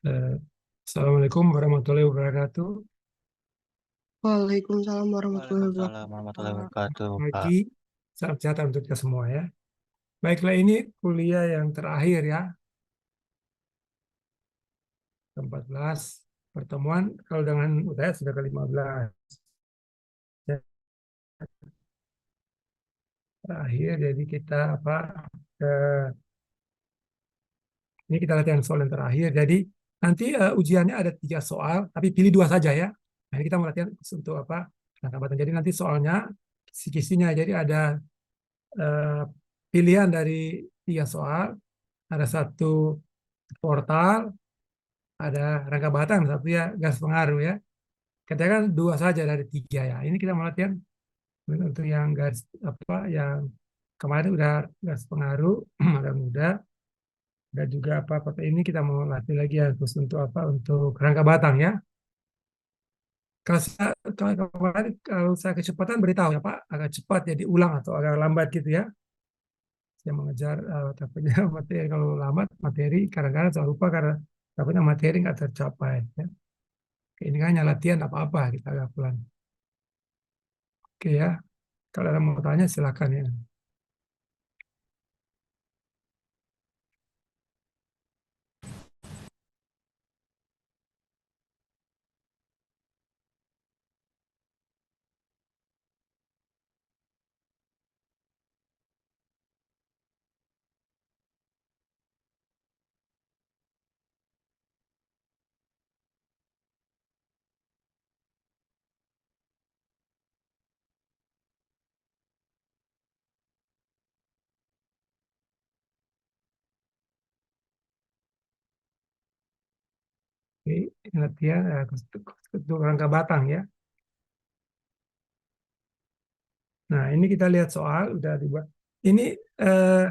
Eh, Assalamualaikum warahmatullahi wabarakatuh. Waalaikumsalam warahmatullahi Waalaikumsalam wabarakatuh, warahmatullahi Pak. wabarakatuh, Pak. Pagi, salam sejahtera untuk kita semua ya. Baiklah, ini kuliah yang terakhir ya, ke-14. Pertemuan kalau dengan UTS sudah ke-15. Ya, terakhir, jadi kita eh, ini kita latihan soal yang terakhir. Jadi nanti ujiannya ada 3 soal, tapi pilih 2 saja ya. Nah, ini kita mau latihan untuk rangkabatan. Jadi nanti soalnya kisi-kisinya. Jadi ada eh, pilihan dari 3 soal, ada satu portal, ada rangka batang, satu ya gas pengaruh ya. Katakan 2 saja dari 3 ya. Ini kita mau latihan untuk yang gas yang kemarin udah gas pengaruh, ada muda, dan juga ini kita mau latih lagi ya khusus untuk untuk rangka batang ya. Kalau kemarin kalau saya kecepatan beritahu ya Pak, agak cepat jadi ulang atau agak lambat gitu ya. Saya mengejar takutnya materi kalau lambat materi kadang-kadang saya lupa karena takutnya materi nggak tercapai ya. Ini kan hanya latihan apa-apa kita agak pelan. Oke ya, kalau ada mau tanya silakan ya. Oke, ini latihan untuk rangka batang ya. Nah, ini kita lihat soal udah dibuat. Ini eh,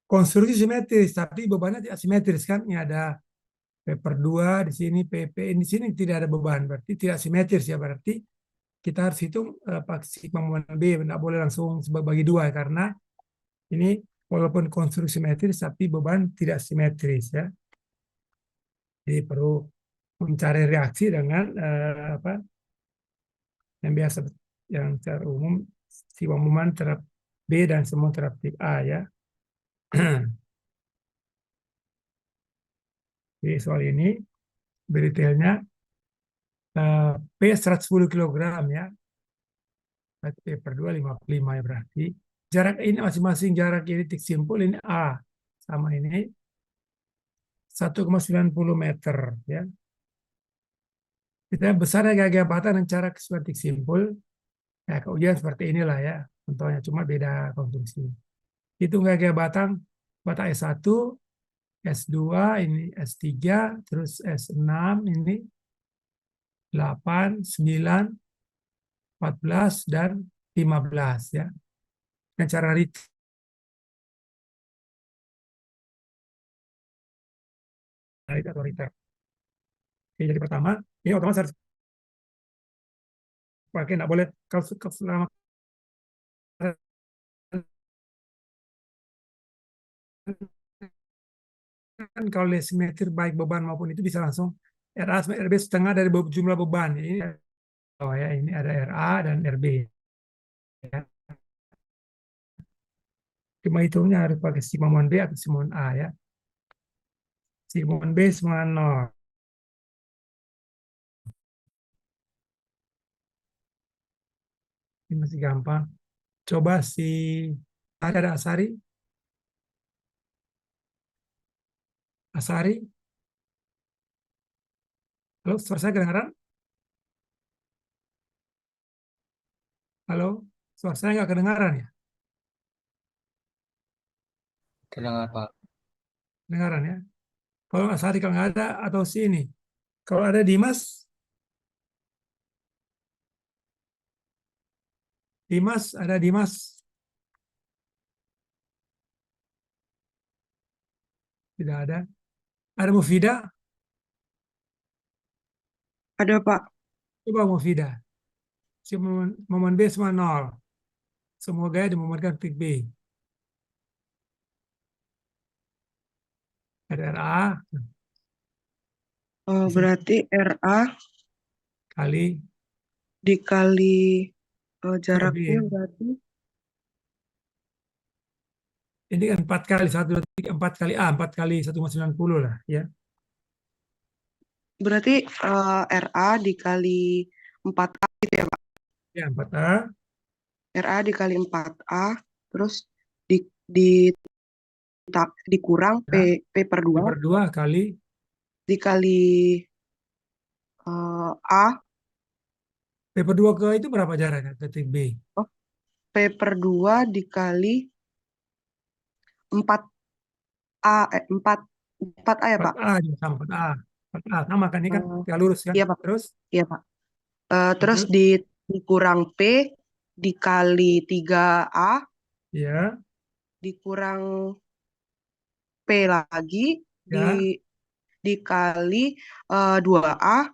konstruksi simetris, tapi bebannya tidak simetris kan? Ini ada paper 2 di sini, PP di sini tidak ada beban, berarti tidak simetris ya. Berarti kita harus hitung sigma momen B, tidak boleh langsung bagi 2 karena ini walaupun konstruksi simetris, tapi beban tidak simetris ya. Jadi perlu mencari reaksi dengan yang biasa yang secara umum sigma momen terhadap B dan semua terhadap tip A ya. Jadi soal ini detailnya P 110 kilogram ya, P per 2 55 ya berarti. Jarak ini masing-masing jarak ini titik simpul ini A sama ini 1,90 meter ya. Kita besarnya gaya batang dan cara kesesuaian titik simpul. Ya, keujian seperti inilah ya. Contohnya cuma beda konstruksi. Itu gaya batang, batang S1, S2, ini S3, terus S6, ini 8, 9, 14, dan 15 ya. Dengan cara atau Ritter. Oke, jadi pertama, ini otomatis harus pakai, nggak boleh kalau selama kan kalau lihat simetri baik beban maupun itu bisa langsung RA sama RB setengah dari jumlah beban. Ini oh ya, ini ada RA dan RB ya. Cuma hitungnya harus pakai sigma B atau sigma A ya. Sigma B semua 0. Ini masih gampang. Coba si ada Asari. Asari. Halo, suara saya kedengaran? Halo, suara saya nggak kedengaran ya? Terdengar, Pak. Kedengaran ya? Kalau Asari kalau nggak ada atau si ini. Kalau ada Dimas, Dimas ada Dimas. Tidak ada. Ada Mufida. Ada, Pak. Coba Mufida. Si momen B semua 0. Semua gaya dimomotkan titik B. Ada RA. Berarti RA kali dikali KB. jaraknya berarti Ini kan 4 kali, 1, 2, 3, 4 kali A, 4 kali 1,90 lah. Ya, berarti RA dikali 4A gitu ya Pak. ya 4A RA dikali 4A terus di, di dikurang ya, P per 2 P/2 kali dikali A P/2 ke itu berapa jaraknya ke titik B? oh, P per 2 dikali 4A 4A ya Pak. 4A juga sama 4A. 4A sama kan ini kan Eh, tegak lurus kan. iya Pak. Terus Iya Pak. Terus terus dikurang P dikali 3A ya, dikurang P lagi ya, dikali 2A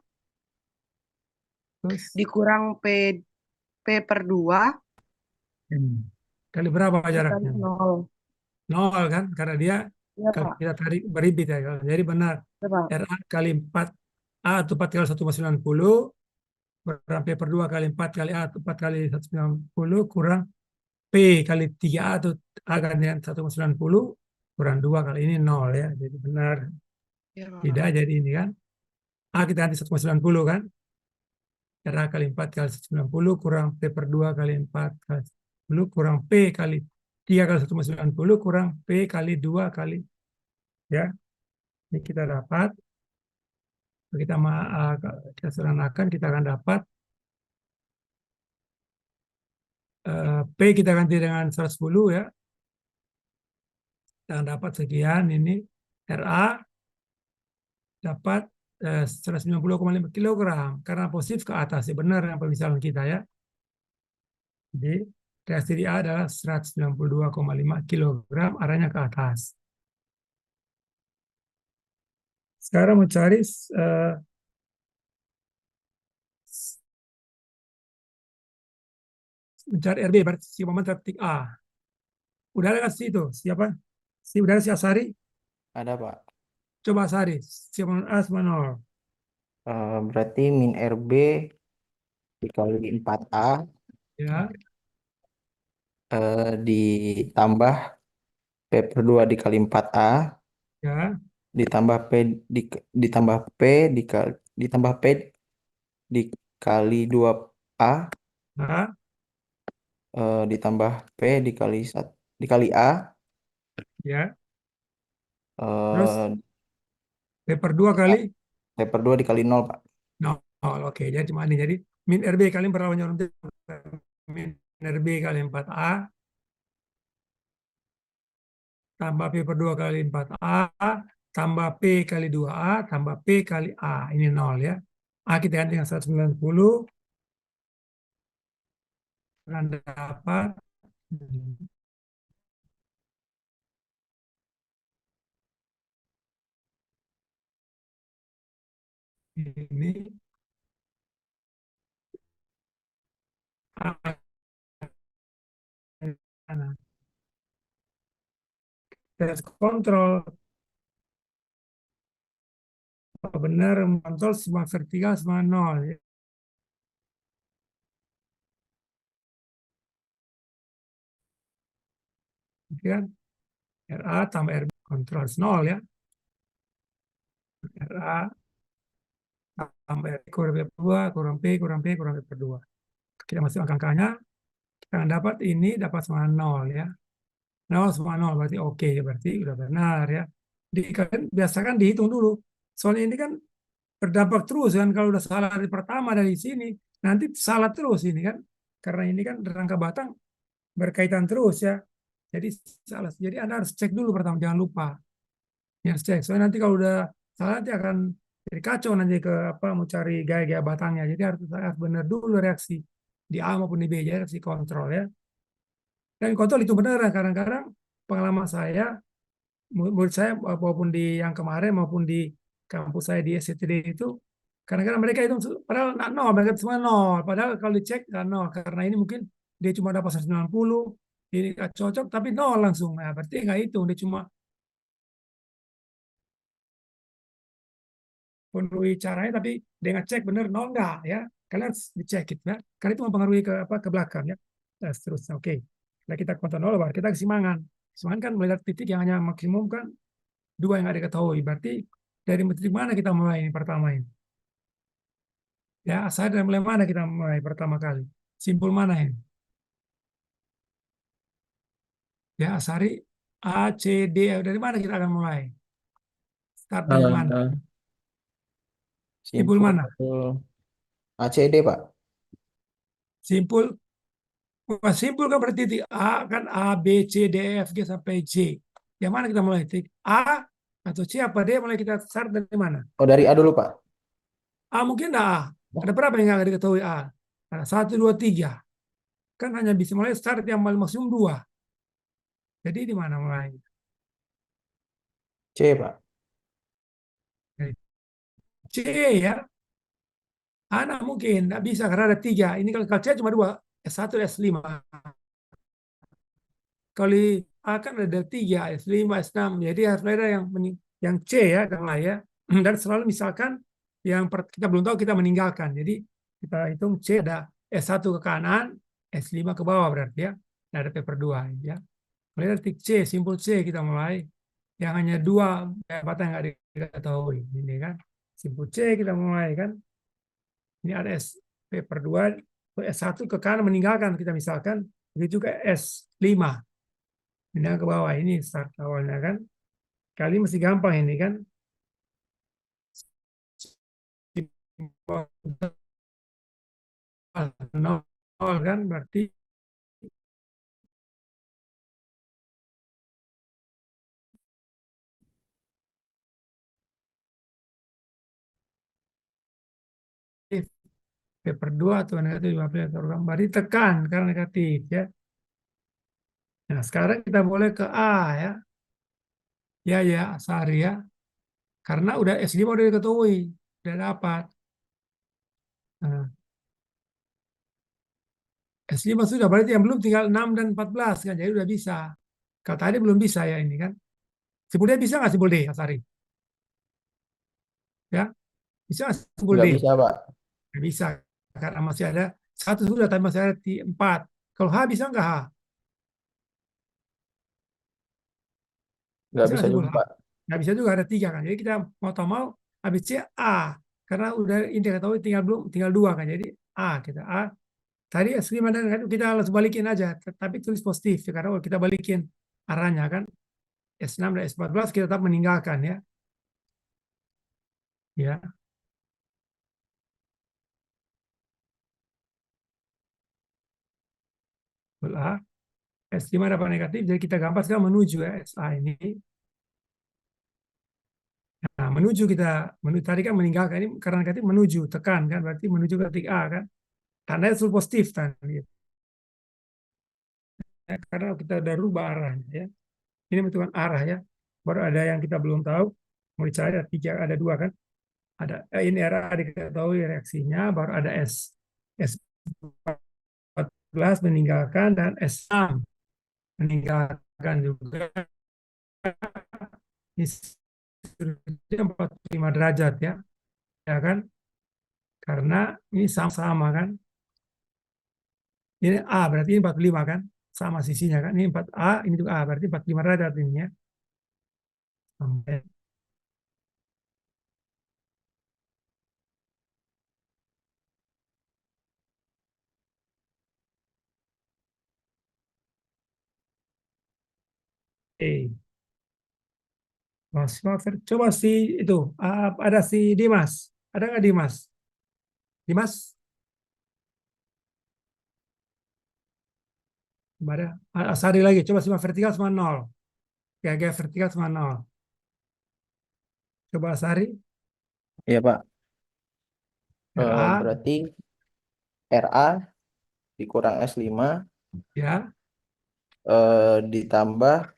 terus dikurang P per 2 ini. Kali berapa dikali jaraknya? 0. Nol kan karena dia Iya kalau Pak. kita tarik berimbit ya. Jadi benar Iya Pak. RA kali 4A atau 4 kali 1,90 kurang P/2 kali 4 kali A atau 4 kali 1,90 kurang P kali 3A atau A kan dengan 1,90 kurang 2 kali ini nol ya. Jadi benar Iya Pak. tidak jadi ini kan. A kita ganti 1,90 kan. RA kali 4 kali 1,90 kurang P/2 kali 4 kali 10 kurang P kali 3 kali 1,90 kurang P kali 2 kali ya. Ini kita dapat kita sederhanakan kita akan dapat P kita ganti dengan 110 ya. Kita akan dapat sekian ini RA dapat 190,5 kilogram karena positif ke atas ya benar yang pemisahan kita ya. Jadi reaksi di A adalah 192,5 kilogram arahnya ke atas. Sekarang mencari RB berarti si momen titik A. Udah ada sih itu siapa? Si udah ada si Asari. Ada, Pak. Coba Asari. Si momen A sama 0. Berarti min RB dikali 4A Ya, ditambah P/2 dikali 4A ya, ditambah ditambah P dikali ditambah P dikali 2A nah, ditambah P dikali A ya. Terus eh, P/2 kali P/2 dikali 0, Pak. 0. Oke, jadi cuma ini. Jadi min RB kali berlawan jarum min RB kali 4A tambah P/2 kali 4A tambah P kali 2A tambah P kali A. Ini 0 ya. A kita ganti dengan 190 akan dapat ini A. Tes kontrol benar mengontrol semua vertikal semua 0 ya. Kan RA tambah RB kontrol 0 ya. RA tambah RB kurang P/2 kurang P kurang P kurang P/2. Kita masuk angka-angkanya, kita akan dapat ini dapat sama 0 ya. 0 sama 0 berarti oke ya, berarti udah benar ya. Biasakan dihitung dulu. Soalnya ini kan berdampak terus kan kalau udah salah dari pertama dari sini, nanti salah terus ini kan. Karena ini kan rangka batang berkaitan terus ya. Jadi salah. Jadi Anda harus cek dulu pertama, jangan lupa. Ya, harus cek. Soalnya nanti kalau udah salah nanti akan jadi kacau nanti ke apa mau cari gaya-gaya batangnya. Jadi harus benar dulu reaksi di A maupun di B, jadi reaksi kontrol ya. Dan kontrol itu benar kadang-kadang pengalaman saya, murid saya maupun di yang kemarin maupun di kampus saya di SCTD itu kadang-kadang mereka itu padahal nggak nol, mereka semua nol. Padahal kalau dicek nggak nol karena ini mungkin dia cuma dapat 190, ini nggak cocok tapi nol langsung. Nah, berarti nggak hitung, dia cuma penuhi caranya, tapi dengan cek benar nol enggak ya. Kalian harus dicek gitu ya. Karena itu mempengaruhi ke apa ke belakang ya. Dan seterusnya. Oke. Nah, kita kontrol nol, baru kita kesimangan. Kesimangan kan melihat titik yang hanya maksimum kan dua yang nggak diketahui. Berarti dari titik mana kita mulai ini pertama ini? Ya, asal dari mulai mana kita mulai pertama kali? Simpul mana ini? Ya, Asari A, C, D, dari mana kita akan mulai? Start dari mana? Eh, Simpul simpul mana? ACD, Pak. Simpul, wah, simpul kan berarti titik A kan A, B, C, D, E, F, G sampai J. Yang mana kita mulai? Titik A atau C apa D? Mulai kita start dari mana? Oh, dari A dulu, Pak. A mungkin ada A. Ada berapa yang nggak diketahui A? Ada 1, 2, 3. Kan hanya bisa mulai start yang maksimum 2. Jadi di mana mulai? C, Pak. C ya. Anak mungkin nggak bisa karena ada 3. Ini kalau C cuma 2. S1, S5. Kalau A kan ada 3, S5, S6. Jadi harus ada yang C ya, karena ya. Dan selalu misalkan kita belum tahu kita meninggalkan. Jadi kita hitung C ada S1 ke kanan, S5 ke bawah berarti ya. Nah, ada paper 2 ya. Mulai dari titik C, simpul C kita mulai. Yang hanya 2 jabatan yang nggak diketahui. Ini kan. Simpul C kita mulai kan. Ini ada paper 2, S1 ke kanan meninggalkan kita misalkan. Begitu juga S5. Ini ke bawah, ini start awalnya kan. Kali masih gampang ini kan. Nol kan berarti paper 2 atau negatif 15 program. Berarti tekan karena negatif ya. Nah, sekarang kita boleh ke A ya. Ya, Sari ya. Karena udah S5 udah diketahui, udah dapat. Nah, S5 sudah, berarti yang belum tinggal 6 dan 14 kan. Jadi udah bisa. Kalau tadi belum bisa ya ini kan. Simpul D bisa nggak simpul D, Asari? Ya, bisa nggak simpul D? Nggak bisa, Pak. Nggak bisa. Karena masih ada 1 sudah, tapi masih ada 4. Kalau H bisa nggak H? Nggak Bisa nggak bisa simpul juga, H? Pak. Nggak bisa juga, ada 3 kan. Jadi kita mau tak mau habis C A. Karena udah ini diketahui tinggal 2 kan. Jadi A kita A. Tadi S5 dan kita harus balikin aja. Tapi tulis positif ya. Karena kalau kita balikin arahnya kan. S6 dan S14 kita tetap meninggalkan ya. Ya. A. S5 dapat negatif. Jadi kita gambar sekarang menuju ya. SA ini. Nah, menuju tadi kan meninggalkan, ini karena negatif menuju, tekan kan, berarti menuju ke titik A kan. Tandanya selalu positif tadi. Ya, karena kita udah rubah arahnya ya. Ini menentukan arah ya. Baru ada yang kita belum tahu, mau dicari ada 3, ada 2 kan. Ada ini arah diketahui reaksinya, baru ada S14 meninggalkan dan S6 meninggalkan juga. Ini 45 derajat ya. Ya kan? Karena ini sama-sama kan. Ini A berarti ini 45 kan? Sama sisinya kan? Ini 4A, ini juga A, berarti 45 derajat ini ya. Sampai E. Coba si itu, ada si Dimas. Ada nggak Dimas? Dimas? Ada. Asari lagi, coba simak vertikal sama 0. Gaya vertikal sama 0. Coba Asari, Iya, Pak. RA, Berarti RA dikurang S5 ya. ditambah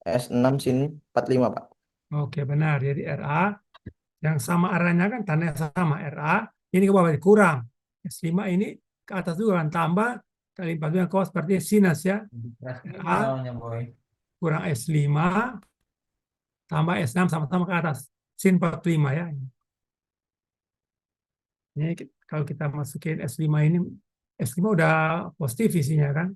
S6 sin 45, Pak. Oke, benar. Jadi RA, yang sama arahnya kan tandanya sama. RA, ini ke bawah, kurang. S5 ini ke atas juga kan, tambah kali 45 cos, berarti sinus ya. RA kurang S5 tambah S6 sama-sama ke atas. Sin 45 ya. Ini kalau kita masukin S5 ini, S5 udah positif isinya kan,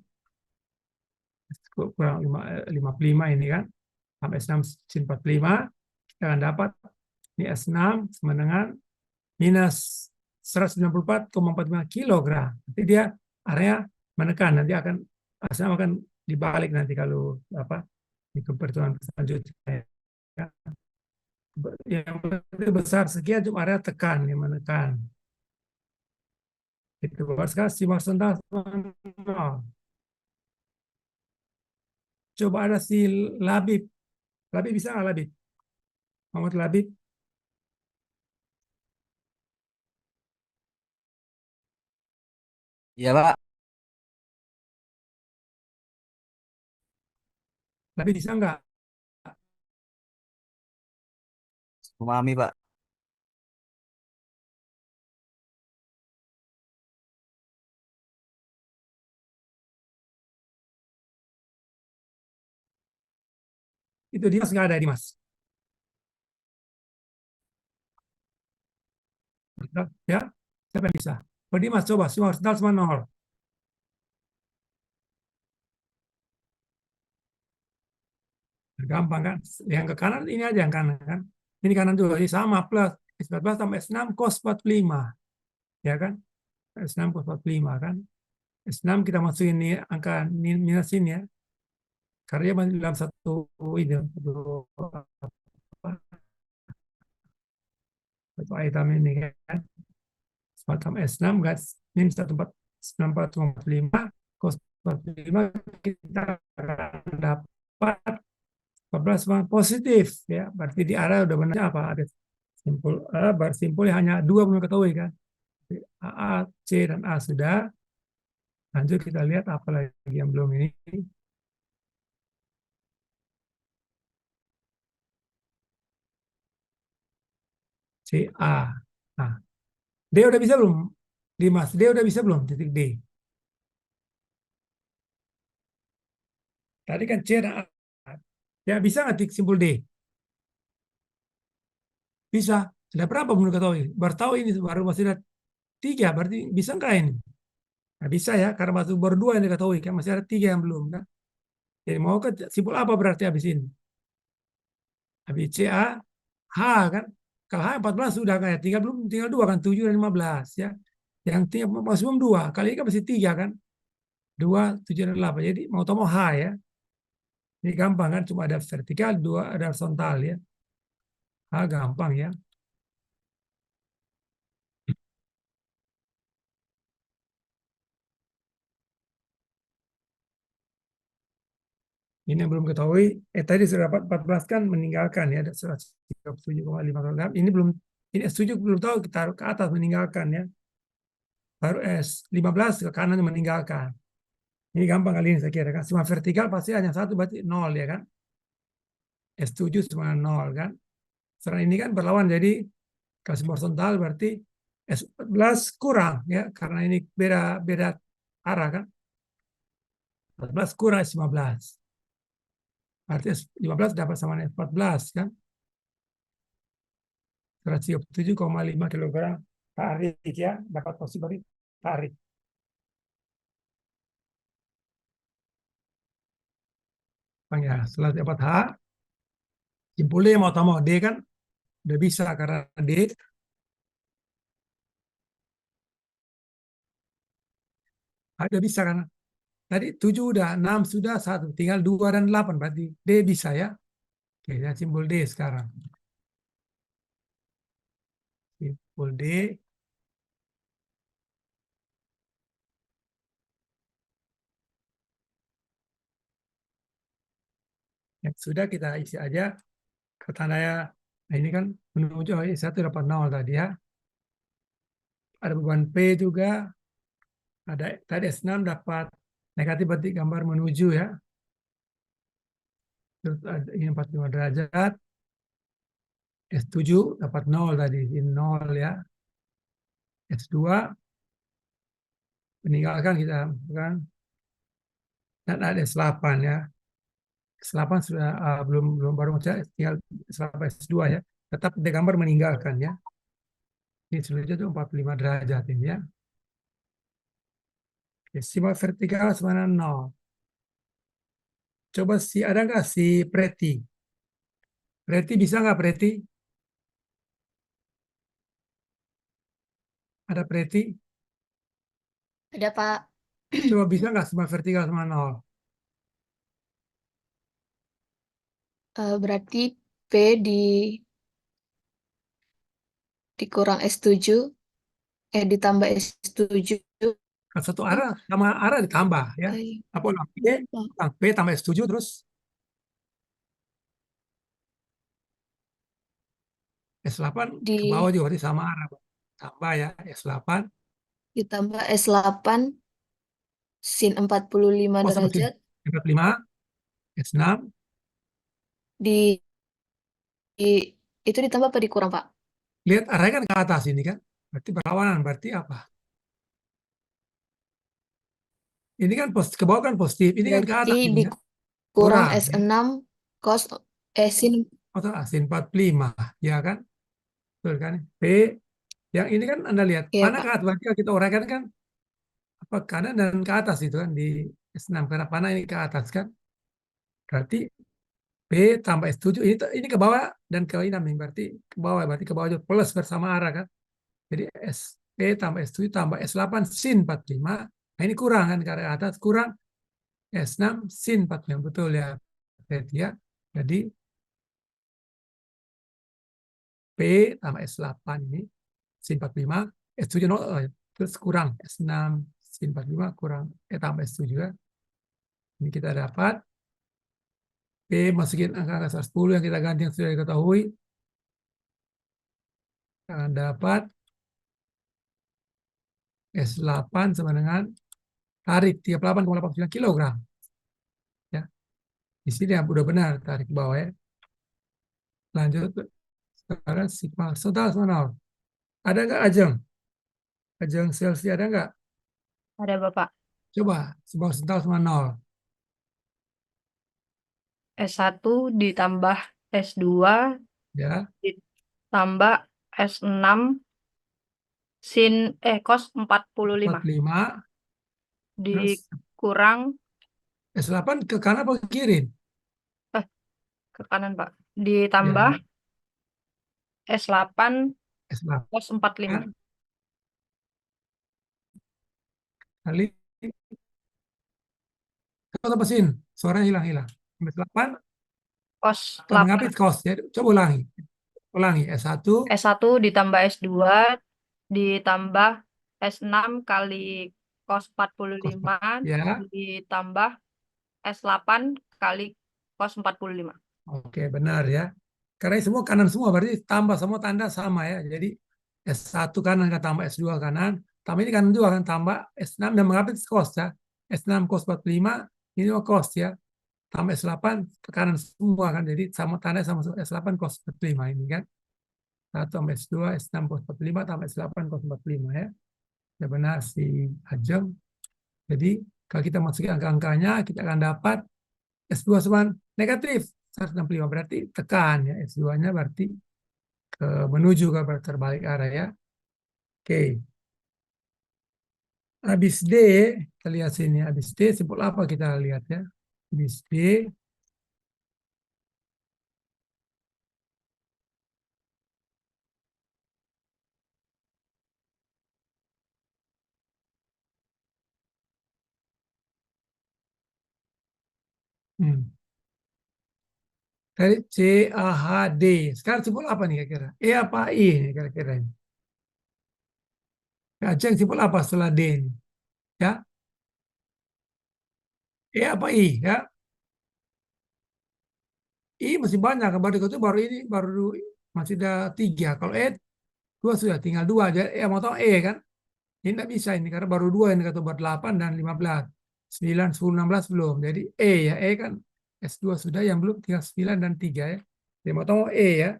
kurang 55 ini kan, sampai S6 sin 45, kita akan dapat ini S6 sama dengan minus 194,45 kilogram. Nanti dia area menekan, nanti akan S6 akan dibalik nanti kalau apa di perhitungan selanjutnya. Yang besar sekian cuma area tekan yang menekan. Itu sekarang si horizontal nol. Coba ada si Labib. Labib bisa nggak Labib? Muhammad Labib. Iya, Pak. Labib bisa nggak? Memahami, Pak. Itu Dimas nggak ada Dimas. Ya, siapa yang bisa? Oh, Dimas coba si horizontal sama nol. Gampang kan? Yang ke kanan ini aja yang kanan kan? Ini kanan juga ini sama plus S14 tambah S6 cos 45. Ya kan? S6 cos 45 kan? S6 kita masukin ini angka minus ini ya. Karena dia masih dalam satu ini satu item ini kan. Semacam S6 gas min 1494,45 cos 45 kita akan dapat 14 positif ya. Berarti di arah udah benar apa? Ada simpul A, simpulnya hanya dua belum ketahui kan. A, C dan A sudah. Lanjut kita lihat apa lagi yang belum ini. C, A. Nah, D udah bisa belum? Dimas, D udah bisa belum? Titik D. Tadi kan C dan A. Ya bisa nggak titik simpul D? Bisa. Sudah berapa belum ketahui? Baru tahu ini baru masih ada tiga. Berarti bisa nggak ini? Nah, bisa ya, karena baru dua yang diketahui. Kan masih ada tiga yang belum kan? Jadi mau ke simpul apa berarti habis ini? Habis C, A, H kan? Kalau H 14 sudah kayak tinggal dua kan 7 dan 15 ya. Yang tinggal maksimum dua. Kali ini kan masih tiga kan? Dua, 7 dan 8. Jadi mau tahu mau H ya. Ini gampang kan? Cuma ada vertikal, dua ada horizontal ya. H gampang ya. Ini yang belum ketahui. Tadi sudah dapat 14 kan meninggalkan ya. Ada 137,5 kg. Ini belum, ini S7 belum tahu kita taruh ke atas meninggalkan ya. Baru S15 ke kanan meninggalkan. Ini gampang kali ini saya kira kan. Semua vertikal pasti hanya satu berarti nol ya kan. S7 cuma nol kan. Sekarang ini kan berlawan jadi kalau horizontal berarti S14 kurang ya karena ini beda beda arah kan. 14 kurang S15. Berarti S15 dapat sama S14 kan. 137,5 kilogram tarik ya. Dapat posisi berarti tarik. Ya, setelah dapat H, simpulnya mau tambah D kan udah bisa karena D ada bisa kan. Tadi 7 udah, 6 sudah, 1. Tinggal 2 dan 8. Berarti D bisa ya. Oke, ya simbol D sekarang. Simbol D. Yang sudah kita isi aja ke tanda. Nah ini kan menuju S1 dapat 0 tadi ya. Ada beban P juga. Ada tadi S6 dapat negatif berarti gambar menuju ya. Terus ini 45 derajat. S7 dapat 0 tadi, ini 0 ya. S2 meninggalkan kita kan. Dan ada S8 ya. S8 sudah belum baru tinggal S8 S2 ya. Tetap gambar meninggalkan ya. Ini seluruhnya itu 45 derajat ini ya. Oke, simak vertikal sama 0. Coba ada nggak si Preti? Preti bisa nggak Preti? Ada Preti? Ada Pak. Coba bisa nggak simak vertikal sama 0? Berarti P di dikurang S7, ditambah S7. Kan satu arah sama arah ditambah ya. Eh, Apa ulang? P tambah S7 terus S8 ke bawah di juga berarti sama arah. Tambah ya S8. ditambah S8 sin 45 Oh sama sini. derajat 45 S6. di, di- itu ditambah apa dikurang, Pak? Lihat arahnya kan ke atas ini kan. Berarti berlawanan. Berarti apa? Ini kan ke bawah kan positif. Ini kan ke Berarti atas ini kan. dikurang Kurang ya. S6 cos sin Atau sin 45 ya kan. Betul kan? P yang ini kan Anda lihat. ya, Panah ke Pak. atas. Berarti kalau kita uraikan kan apa kanan dan ke atas itu kan di S6. Karena panah ini ke atas kan. Berarti P tambah S7 ini ke bawah dan ke ini berarti ke bawah ke bawah juga plus bersama arah kan. Jadi S P tambah S7 tambah S8 sin 45. Nah ini kurang kan ke arah atas kurang S6 sin 45 betul ya. Berarti ya. Jadi P tambah S8 ini sin 45 S7 terus kurang S6 sin 45 kurang tambah S7 ya. Ini kita dapat P masukin angka 10 yang kita ganti yang sudah diketahui akan dapat S8 sama dengan tarik 38,89 kilogram. Ya, di sini yang udah benar tarik ke bawah ya. Lanjut sekarang sigma total sama 0. Ada nggak Ajeng? Ajeng Chelsea ada nggak? Ada Bapak. Coba sigma total sama 0. S1 ditambah S2 Ya, ditambah S6 cos 45 45 terus dikurang S8 ke kanan apa ke kiri? ke kanan Pak. Ditambah Ya, S8 S8 cos 45 kali atau mesin. Suaranya hilang-hilang. S8 cos atau mengapit 8. cos. Jadi coba ulangi. Ulangi S1 S1 ditambah S2 ditambah S6 kali cos cos 45 ya. ditambah S8 kali cos 45. Oke, benar ya. Karena ini semua kanan semua, berarti tambah semua tanda sama ya. Jadi S1 kanan kan tambah S2 kanan, tambah ini kanan juga kan tambah S6 dan mengapit cos ya. S6 cos 45, ini juga cos ya. Tambah S8 ke kanan semua kan. Jadi sama tanda sama S8 cos 45 ini kan. 1 tambah S2, S6 cos 45 tambah S8 cos 45 ya. Ya benar si Ajeng. Jadi kalau kita masukin angka-angkanya, kita akan dapat S2 sama negatif 165 berarti tekan ya S2-nya berarti menuju ke terbalik arah ya. Oke. Habis D kita lihat sini habis D simpul apa kita lihat ya. Habis D hmm. Tadi C A H D. Sekarang simpul apa nih kira-kira? E apa I nih kira-kira ini? Ya, Aceh simpul apa setelah D ini? Ya, E apa I ya? I masih banyak, baru itu baru ini baru masih ada 3. Kalau E 2 sudah tinggal 2 aja. Mau tahu E kan? Ini tidak bisa ini karena baru 2 ini kata buat 8 dan 15. 9, 10, 16 belum. Jadi E ya. E kan S2 sudah yang belum tinggal 9 dan 3 ya. Jadi mau tahu E ya.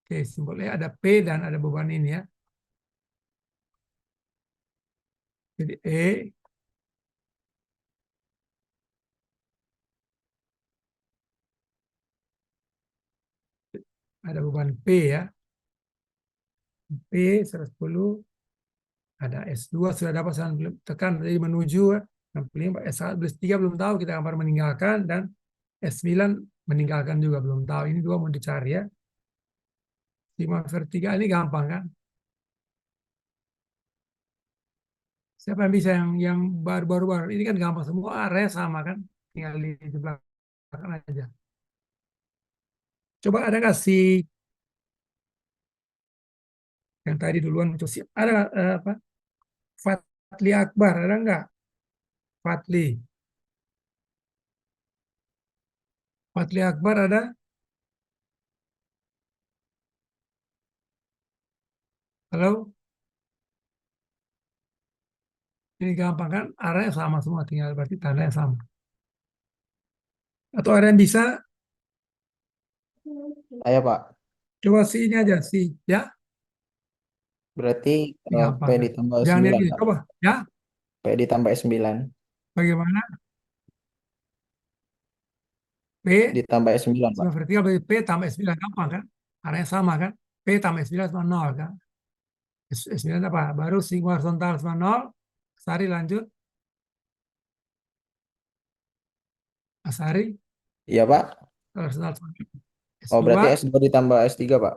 Oke, simbol E ada P dan ada beban ini ya. Jadi E ada beban P ya. P 110, ada S2 sudah dapat saya belum tekan, jadi menuju 65, S3 belum tahu, kita gambar meninggalkan, dan S9 meninggalkan juga belum tahu. Ini dua mau dicari ya. Sima vertikal ini gampang kan? Siapa yang bisa yang baru-baru? Ini kan gampang, semua area sama kan? Tinggal di belakang aja. Coba ada nggak sih yang tadi duluan itu sih? Ada nggak, apa? Fatli Akbar ada nggak? Fatli Akbar ada? Halo? Ini gampang kan? Area sama semua, tinggal berarti tandanya sama. Atau ada yang bisa? Saya Pak. Coba sih ini aja sih, ya? Berarti Ini P gampang kan? ditambah Jangan yang 9 ini, Pak. coba, ya? P ditambah 9. Bagaimana? P Ditambah S9 Pak. sama vertikal berarti P tambah S9 gampang kan? Area sama kan? P tambah S9 sama 0 kan? S9 apa? Baru sigma horizontal sama 0. Sari lanjut. Asari Iya Pak. horizontal sama Oh S2, berarti S2 ditambah S3 Pak.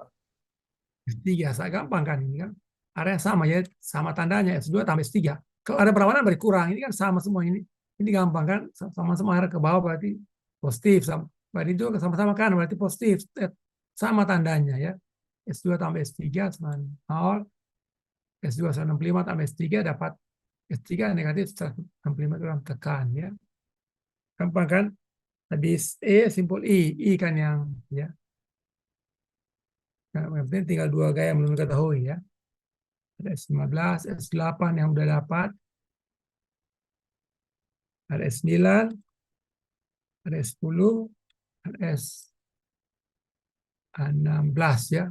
S3 sangat gampang kan ini kan? Area sama ya, sama tandanya S2 tambah S3. Kalau ada perawanan berkurang, ini kan sama semua ini. Ini gampang kan? Sama-sama arah ke bawah berarti positif. Berarti itu sama-sama kan berarti positif. Sama tandanya ya. S2 tambah S3 sama 0. S2 165 tambah S3 dapat S3 negatif 165 gram tekan ya. Gampang kan? Habis E simpul I kan yang ya. Nah, yang penting tinggal dua gaya yang belum diketahui ya. Ada S15, S8 yang udah dapat. Ada S9, ada S10, ada S16 ya.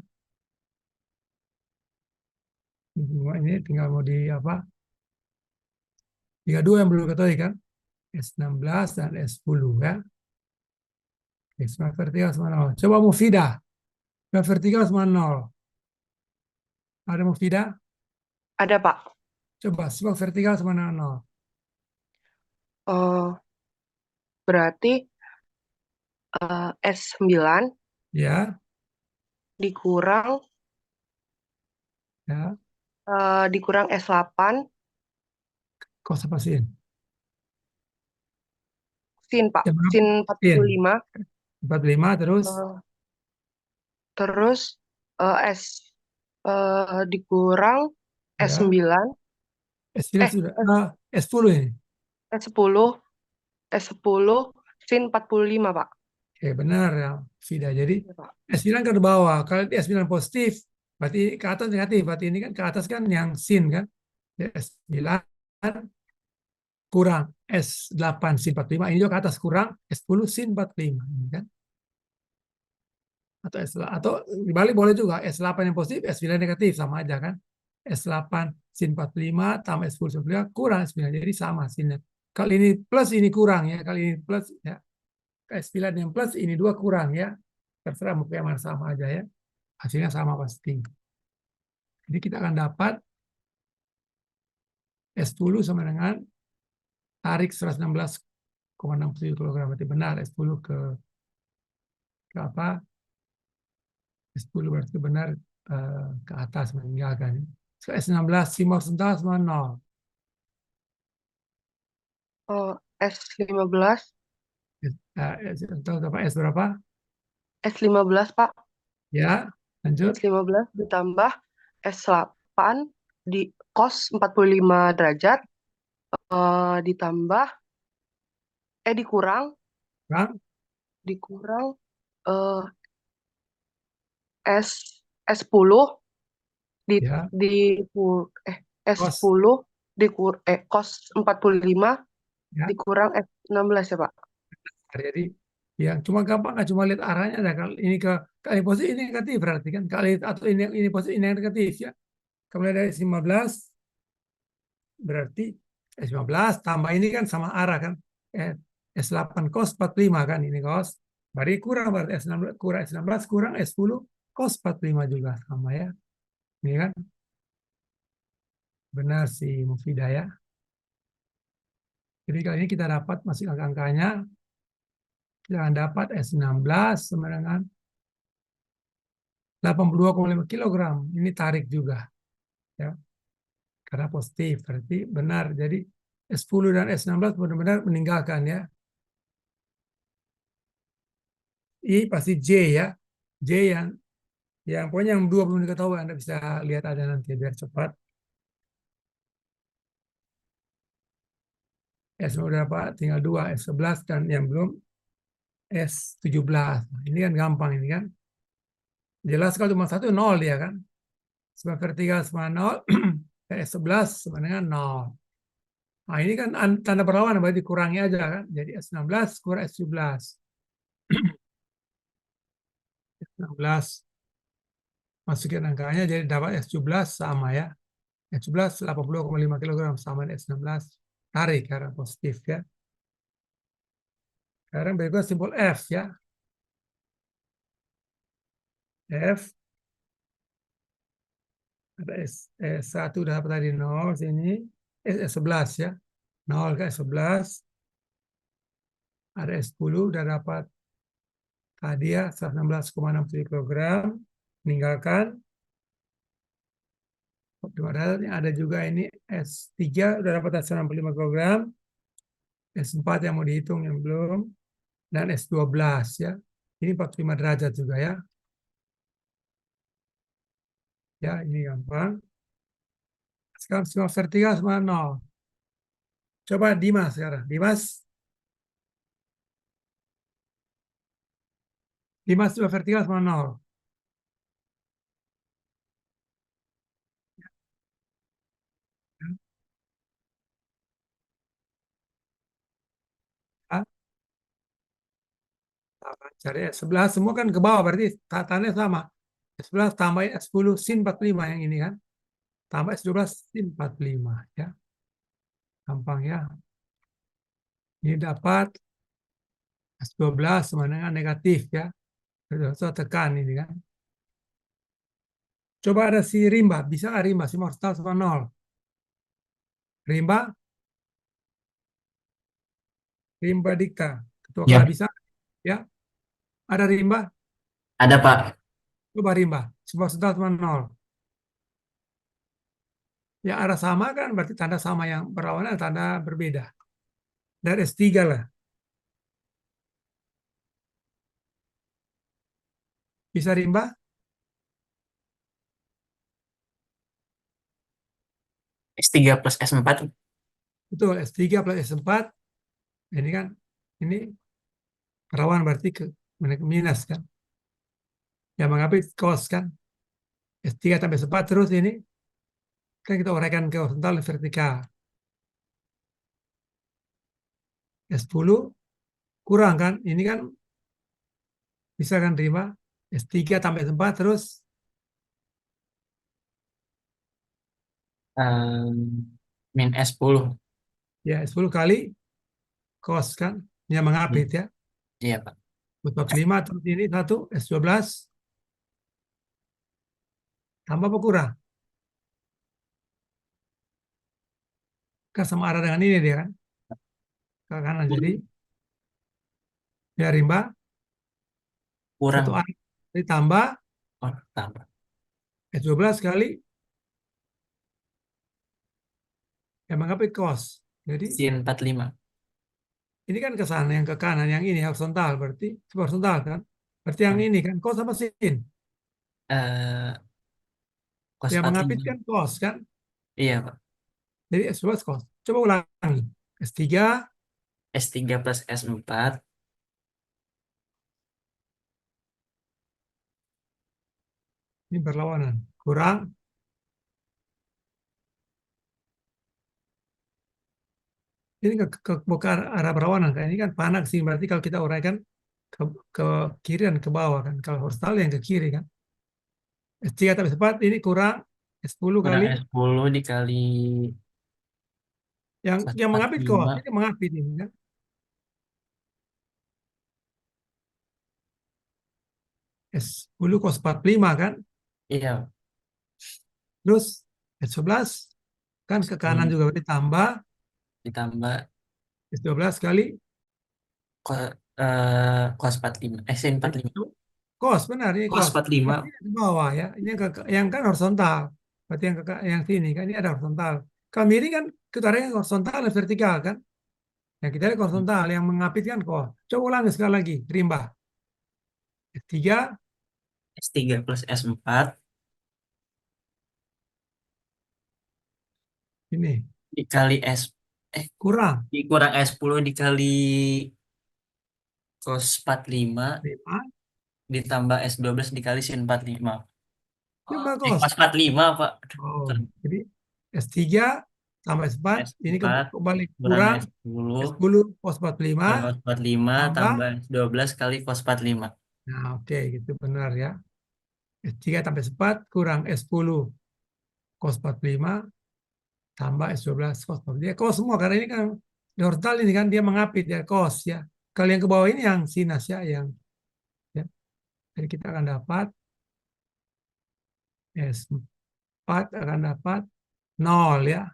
Semua ini tinggal mau di apa? 32 yang belum diketahui kan? S16 dan S10 ya. Semua vertikal sama 0. Coba Mufidah. Semua vertikal sama 0. Ada Mufidah? Ada, Pak. Coba semua vertikal sama 0. Eh, berarti S9 Ya, dikurang ya. dikurang S8 Kos apa sin? sin, Pak. Ya, berapa? Sin Sin. 45. 45 terus Eh, terus S dikurang ya. S9 S9 sudah. S10 ini. S10 S10 sin 45, Pak. Oke, benar ya, Fida. Jadi Iya, Pak. S9 kan ke bawah. Kalau di S9 positif, berarti ke atas negatif. Berarti ini kan ke atas kan yang sin kan. Ya, S9 kurang S8 sin 45. Ini juga ke atas kurang S10 sin 45. Ini kan. Atau dibalik boleh juga. S8 yang positif, S9 negatif. Sama aja kan. S8 sin 45 tambah S10 sin 45 kurang S9. Jadi sama sinnya. Kali ini plus, ini kurang ya. Kali ini plus ya. S9 yang plus, ini 2 kurang ya. Terserah mau yang mana, sama aja ya. Hasilnya sama pasti. Jadi kita akan dapat S10 sama dengan tarik 116,67 kg. Berarti benar S10 ke apa? S10 berarti benar ke atas meninggalkan. So, S16 simbol sental sama 0. S15 S berapa? S15, Pak. Ya, lanjut. S15 ditambah S8 di cos 45 derajat ditambah Kurang. dikurang eh, S10 di Ya, cos. S10 cos 45 Ya. dikurang S16 ya, Pak. Jadi yang cuma gampang, nggak cuma lihat arahnya. Nah, kalau ini kali positif, ini negatif berarti kan. Kali atau ini positif, ini negatif ya. Kemudian dari 15 berarti S15 tambah ini kan sama arah kan. S8 cos 45 kan, ini cos. Berarti kurang, berarti S16 kurang S16 kurang S10 cos 45 juga sama ya. Ini kan benar si Mufidah ya. Jadi kali ini kita dapat masuk angka-angkanya. Kita akan dapat S16 sama dengan 82,5 kilogram. Ini tarik juga ya. Karena positif berarti benar. Jadi S10 dan S16 benar-benar meninggalkan ya. I pasti J ya. J yang pokoknya yang dua belum diketahui, Anda bisa lihat aja nanti biar cepat. S udah Pak, tinggal dua, S11 dan yang belum S17. Ini kan gampang ini kan. Jelas kalau cuma satu nol dia kan. Sebab vertikal sama nol, S11 sama dengan nol. Nah ini kan tanda perlawanan berarti dikurangi aja kan. Jadi S16 kurang S17. 16 masukin angkanya jadi dapat S17 sama ya. S17 80,5 kg sama dengan S16. Tarik karena positif ya. Sekarang berikut simbol F ya. F ada S1 dapat tadi 0 sini. S11 ya. 0 ke S11. Ada S10 udah dapat tadi ya 116,67 kg. Meninggalkan. Ada juga ini S3 udah dapat 165 kg. S4 yang mau dihitung yang belum. Dan S12 ya. Ini 45 derajat juga ya. Ya, ini gampang. Sekarang semua vertikal semua 0. Coba Dimas sekarang. Dimas juga vertikal semua 0. Ah, cari S11 semua kan ke bawah berarti tataannya sama. S11 tambahin S10 sin 45 yang ini kan. Tambah S12 sin 45 ya. Gampang ya. Ini dapat S12 sama dengan negatif ya. So, tekan ini kan. Coba ada si rimba. Bisa nggak rimba? Si mortal sama 0. Rimba Dikta. Ketua Ya, KLA bisa? Ya. Ada rimba? ada Pak. Coba rimba. Si mortal sama 0. Ya arah sama kan berarti tanda sama yang berlawanan tanda berbeda. Dan S3 lah. Bisa rimba? S3 plus S4. Betul, S3 plus S4. Ini kan, ini perawan berarti ke minus kan. Yang mengambil cos kan. S3 tambah S4 terus ini. Kan kita uraikan ke horizontal dan vertikal. S10 kurang kan. Ini kan bisa kan terima. S3 tambah S4 terus. Min S10. Ya S10 kali cos kan. Yang mengapit ya. Iya Pak. 45 terus ini 1 S12. Tambah apa kurang? Kan sama arah dengan ini dia kan. Ke kanan jadi. Ya rimba. Kurang. Satu arah. Ditambah Oh, tambah. S12 kali. Yang mengapit cos. Jadi Sin 45. ini kan ke sana, yang ke kanan, yang ini horizontal berarti horizontal kan. Berarti yang ini kan cos sama sin. Eh, Cos Yang mengapit 45. kan cos kan. Iya Pak. Jadi S12 cos. Coba ulangi. S3 S3 plus S4. ini berlawanan. Kurang. Ini bukan arah berlawanan kan. Ini kan panak sih. Berarti kalau kita uraikan ke kiri dan ke bawah kan. Kalau horizontal yang ke kiri kan. S3 tambah S4 ini kurang S10 Kurang kali. S10 dikali Yang mengapit cos. 145. Ini mengapit ini kan. S10 cos 45 kan. Iya. Terus S11 kan ke kanan juga berarti tambah ditambah S12 kali cos 45. Sin 45. cos, benar ini Cos cos. 45. Tapi di bawah ya. Ini yang kan horizontal. Berarti yang sini kan ini ada horizontal. Kalau miring kan kita ada yang horizontal dan vertikal kan. Yang kita lihat horizontal, yang mengapit kan cos. Coba ulangi sekali lagi, rimba. S3 S3 plus S4 ini dikali kurang dikurang S10 dikali cos 45 5 ditambah S12 dikali sin 45. coba cos. Cos 45, Pak. Oh, jadi S3 tambah S4 ini S4 kembali kurang kurang S10 S10 cos 45 cos 45 tambah. tambah S12 kali cos 45. Nah, oke, gitu benar ya. S3 tambah S4 kurang S10 cos 45 tambah S12 cos 45. Dia cos semua karena ini kan di horizontal ini kan dia mengapit ya cos ya. Kalau yang ke bawah ini yang sinus ya yang ya. Jadi kita akan dapat S4 akan dapat 0 ya.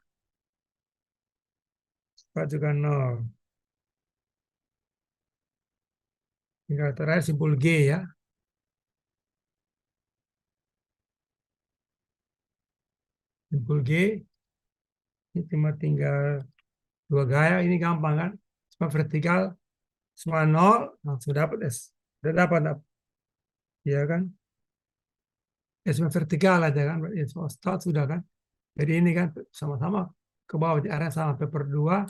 4 juga 0. Tinggal terakhir simpul G ya. Simpul G ini cuma tinggal dua gaya, ini gampang kan? Cuma vertikal semua 0 langsung dapat S. Sudah dapat ya kan? Ya cuma vertikal aja kan? Ya, start sudah kan? Jadi ini kan sama-sama ke bawah di area sama P per 2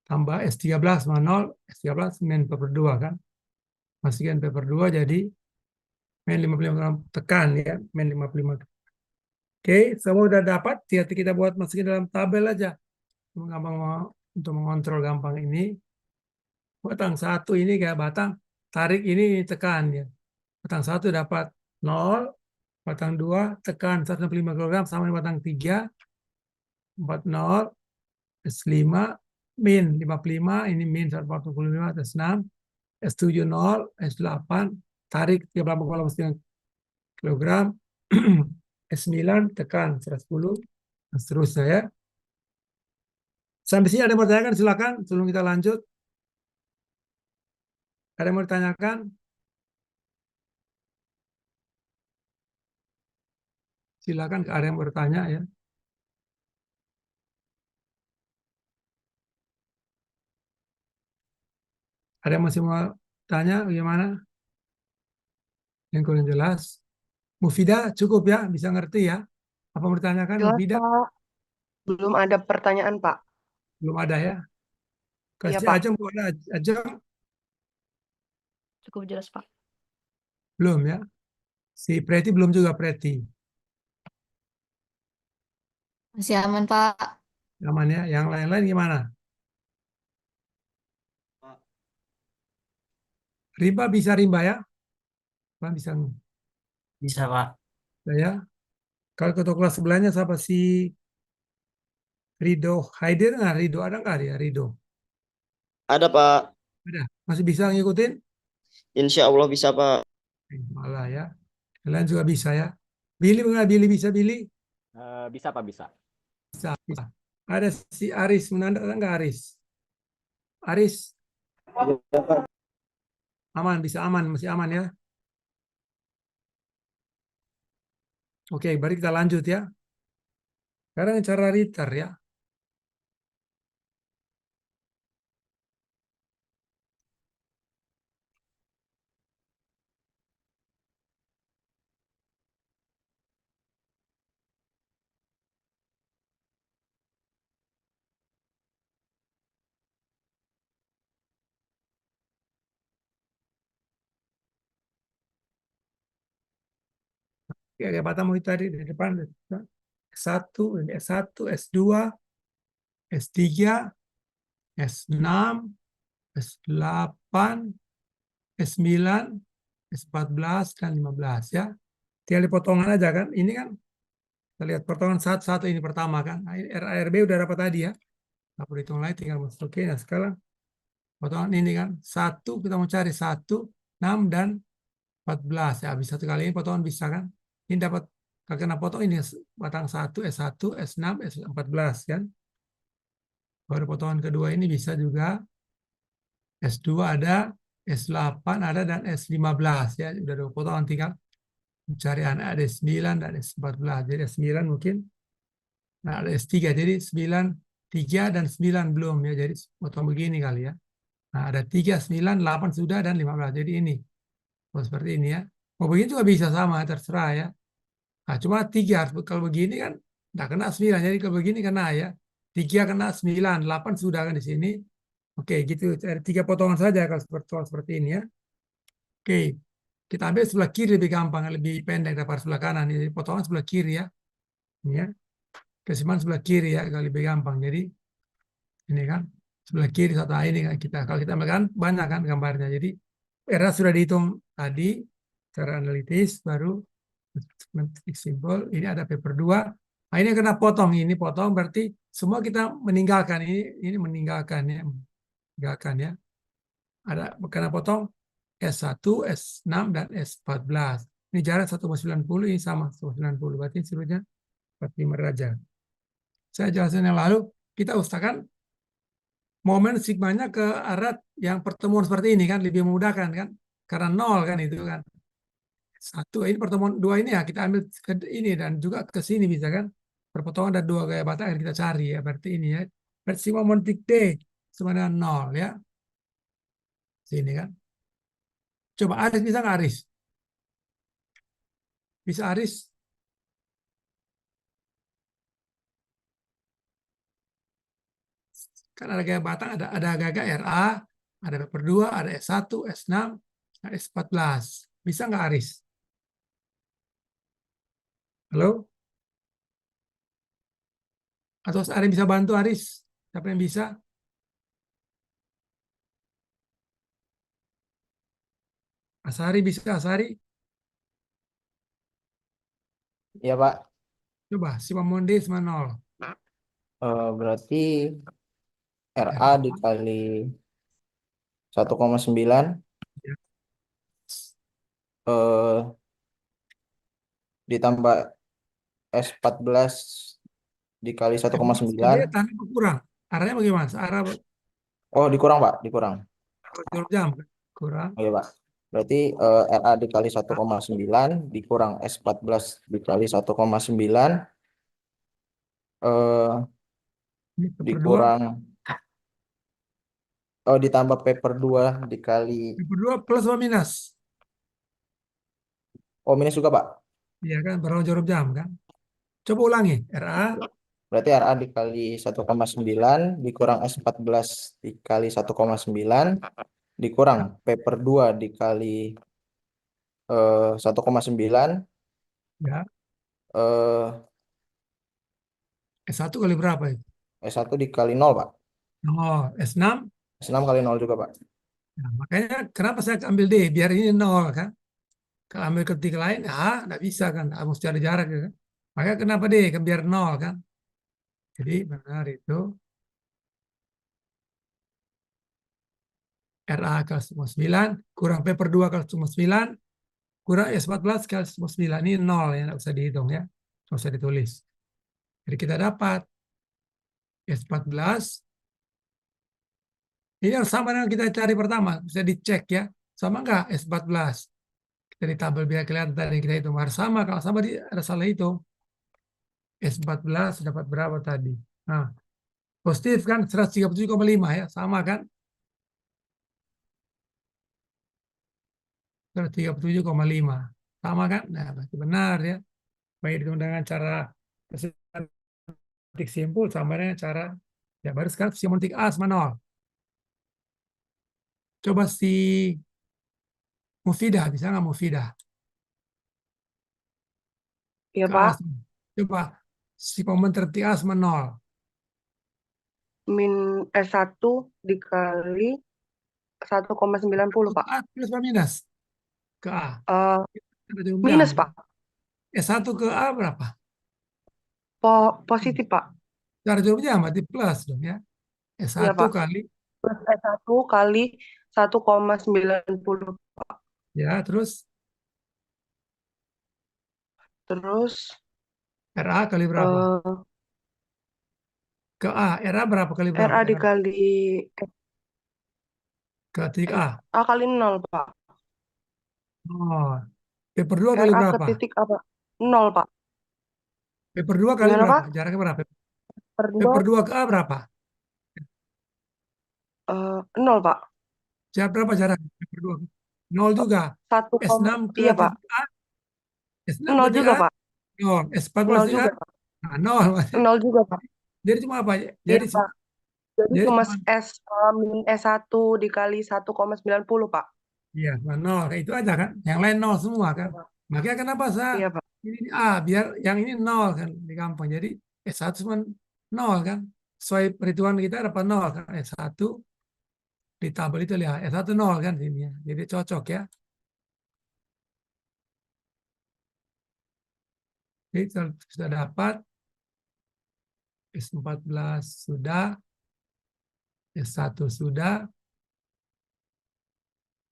tambah S13 sama 0, S13 min P per 2 kan? Masukkan P per 2 jadi min 55 gram tekan ya, min 55. Oke, semua udah dapat, tinggal kita buat masukin dalam tabel aja. Gampang untuk mengontrol gampang ini. Batang 1 ini kayak batang tarik ini tekan ya. Batang 1 dapat 0, batang 2 tekan 165 kg sama dengan batang 3 40 S5 min 55 ini min 145 atas 6 S7 0 S8 tarik 38,5 kg S9 tekan 110 dan seterusnya ya. Sampai sini ada yang mau ditanyakan silakan sebelum kita lanjut. Ada yang mau ditanyakan? Silakan ada yang bertanya ya. Ada yang masih mau tanya bagaimana? Yang kurang jelas. Mufidah cukup ya, bisa ngerti ya. Apa mau ditanyakan Jelas, Mufidah? Pak. Belum ada pertanyaan, Pak. Belum ada ya. Iya, Kasih Pak. Ajeng, belum ada. Ajeng Cukup jelas, Pak. belum ya. Si Preti belum juga Preti. Masih aman, Pak. Aman ya. Yang lain-lain gimana? Rimba bisa rimba ya? Pak bisa Bisa, Pak. ya. Kalau ketua kelas sebelahnya siapa si Rido Haidir nggak? Rido ada nggak ya Rido? Ada, Pak. Ada. Masih bisa ngikutin? Insya Allah bisa, Pak. Malah ya. Yang lain juga bisa ya. Billy nggak? Billy bisa Billy? Bisa Pak, bisa. Bisa. Bisa. Ada si Aris Menanda ada nggak Aris? Aris Iya, Pak. aman, bisa aman, masih aman ya. Oke, baru kita lanjut ya. Sekarang cara Ritter ya. Kayak Batam itu tadi di depan. S1, S1, S2, S3, S6, S8, S9, S14, dan 15 ya. Tinggal dipotongan aja kan. Ini kan kita lihat potongan satu-satu ini pertama kan. Nah, ini RARB udah dapat tadi ya. Nggak perlu hitung lagi, tinggal masukin. Nah sekarang potongan ini kan. 1, kita mau cari 1, 6, dan 14. Ya, habis 1 kali ini potongan bisa kan. Ini dapat Kalau kena potong ini batang 1, S1, S6, S14 kan. Baru potongan kedua ini bisa juga S2 ada, S8 ada, dan S15 ya. Udah 2 potongan, tinggal mencari anak ada S9 dan S14. Jadi S9 mungkin, nah ada S3. Jadi 9, 3 dan 9 belum ya. Jadi potong begini kali ya. Nah ada 3, 9, 8 sudah, dan 15. Jadi ini. Oh, seperti ini ya. Mau begini juga bisa sama, terserah ya. Nah, cuma 3 harus kalau begini kan tidak kena 9. Jadi kalau begini kena ya. 3 kena 9, 8 sudah kan di sini. Oke, gitu. Ada 3 potongan saja kalau seperti ini ya. Oke, kita ambil sebelah kiri lebih gampang, lebih pendek daripada sebelah kanan. Jadi potongan sebelah kiri ya. Ini ya. Keseimbangan sebelah kiri ya, kalau lebih gampang. Jadi ini kan sebelah kiri satu ini kan kita. Kalau kita ambil kan banyak kan gambarnya. Jadi era sudah dihitung tadi secara analitis, baru titik simbol. Ini ada paper 2. Nah, ini kena potong. Ini potong berarti semua kita meninggalkan. Ini meninggalkan ya. Meninggalkan ya. Ada kena potong S1, S6, dan S14. Ini jarak 1,90, ini sama 1,90. Berarti seluruhnya 45 derajat. Saya jelaskan yang lalu, kita usahakan momen sigmanya ke arah yang pertemuan seperti ini kan, lebih memudahkan kan. Karena 0 kan itu kan. 1, ini pertemuan 2 ini ya, kita ambil ke ini dan juga ke sini bisa kan. Perpotongan ada 2 gaya batang yang kita cari ya, berarti ini ya. Berarti sigma momen titik D sama dengan 0 ya. Sini kan. Coba Aris bisa nggak Aris? Bisa Aris? Kan ada gaya batang, ada gaya RA, ada paper 2, ada S1, S6, S14. Bisa nggak Aris? Halo? Atau ada yang bisa bantu Aris? Siapa yang bisa? Asari bisa, Asari? Iya, Pak. Coba, sigma momen D sama 0. Berarti RA dikali 1,9 Ya. ditambah S14 dikali 1,9. Tanah kurang. Arahnya bagaimana? Arah Oh, dikurang, Pak. Dikurang. jam kurang. Oh, iya, Pak. Berarti RA dikali 1,9 dikurang S14 dikali 1,9 Ini paper 2. dikurang ditambah paper 2 dikali Paper 2 plus atau minus? minus juga, Pak. Iya kan, jarum jam kan. Coba ulangi. RA Berarti RA dikali 1,9 dikurang S14 dikali 1,9 dikurang paper 2 dikali 1,9 ya. eh S1 kali berapa itu? S1 dikali 0, Pak. Oh, S6. S6 kali 0 juga, Pak. Nah, makanya kenapa saya ambil D? Biar ini 0 kan. Kalau ambil ketik lain, nggak bisa kan. Mesti ada jarak kan. Makanya kenapa D? Kan biar 0 kan. Jadi benar itu. RA kali 9 kurang paper 2 kali 9 kurang S14 kali 9. Ini 0 ya, nggak usah dihitung ya. Nggak usah ditulis. Jadi kita dapat S14. Ini harus sama dengan kita cari pertama. Bisa dicek ya. Sama nggak S14? Kita di tabel biar kelihatan tadi kita hitung. Harus sama. Kalau sama ada salah hitung. S14 dapat berapa tadi? Nah, positif kan 137,5 ya. Sama kan? 137,5. Sama kan? Nah, berarti benar ya. Baik dengan cara titik simpul sama dengan cara ya baru sekarang simul titik A sama 0. Coba si Mufidah, bisa nggak Mufidah? Iya, Ke Pak. A. Coba si momen titik A sama 0. Min S1 dikali 1,90, Pak. A plus apa minus? Ke A. Ada jarum Minus, jam. Pak. S1 ke A berapa? Positif, Pak. Cara jarum jam berarti plus dong ya. S1 Iya, Pak. kali Plus S1 kali 1,90. ya terus Terus RA kali berapa? eh, Ke A, RA berapa kali berapa? RA RA dikali ke titik A. A kali 0, Pak. Oh, P per 2 kali RA ke berapa? titik apa? 0, Pak. P per 2 kali Gimana, berapa? Pak? Jaraknya berapa? Per P 2, per 2 ke A berapa? 0, Pak. Berapa jarak? P per 2. 0 juga. 1, S6 ke iya, Pak. titik A. S6 ke 0 titik juga, A. Pak. 0. S14 0 titik A. juga, Pak. Nah, 0. 0 juga, Pak. Jadi cuma apa? Iya, Jadi Pak. Jadi jadi cuma cuma min S1 dikali 1,90, Pak. iya, cuma 0. Kayak itu aja kan. Yang lain 0 semua kan. Makanya kenapa saya Iya, Pak. ini A biar yang ini 0 kan di gampang. Jadi S1 cuma 0 kan. Sesuai perhitungan kita dapat 0 kan. S1 di tabel itu lihat S1 0 kan sini ya. Jadi cocok ya. Jadi sudah dapat S14 sudah, S1 sudah.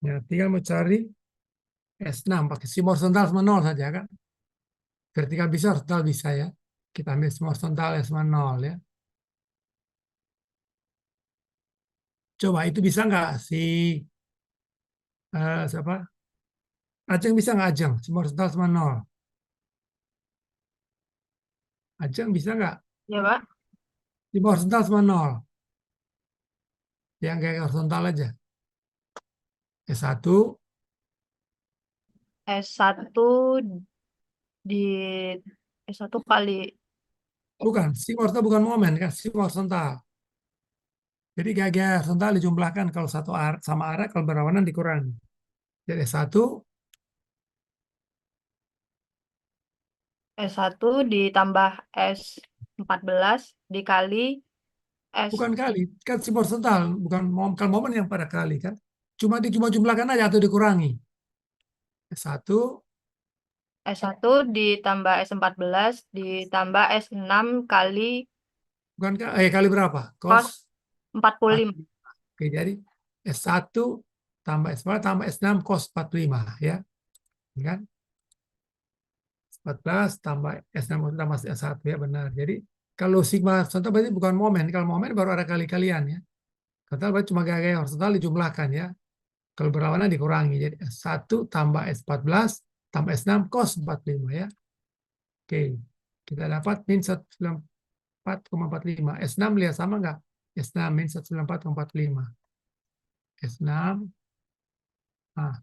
Ya, tinggal mau cari S6 pakai sim horizontal sama 0 saja kan. Vertikal bisa, horizontal bisa ya. Kita ambil sim horizontal S sama 0 ya. Coba itu bisa nggak si siapa? Ajeng bisa nggak Ajeng? Sim horizontal sama 0. Ajeng bisa nggak? Ya, Pak. Sim horizontal sama 0. Yang kayak horizontal aja. S1 S1 di S1 kali bukan, sim horizontal bukan momen kan, sim horizontal. Jadi gaya horizontal dijumlahkan kalau satu arah sama arah, kalau berlawanan dikurangi. Jadi S1 S1 ditambah S14 dikali S. bukan kali, kan sim horizontal, bukan kalau momen yang pada kali kan. Cuma jumlahkan aja atau dikurangi. S1 S1 ditambah S14 ditambah S6 kali bukan kali berapa? Cos cos 45. 45. Oke, jadi S1 tambah S4 tambah S6 cos 45 ya. Ini kan 14 tambah S6 tambah S1 ya benar. Jadi kalau sigma horizontal berarti bukan momen. Kalau momen baru ada kali-kalian ya. Total berarti cuma gaya horizontal dijumlahkan ya. Kalau berlawanan dikurangi. Jadi S1 tambah S14 tambah S6 cos 45 ya. Oke. Kita dapat min 194,45. S6 lihat sama nggak? S6 min 194,45. S6. Nah,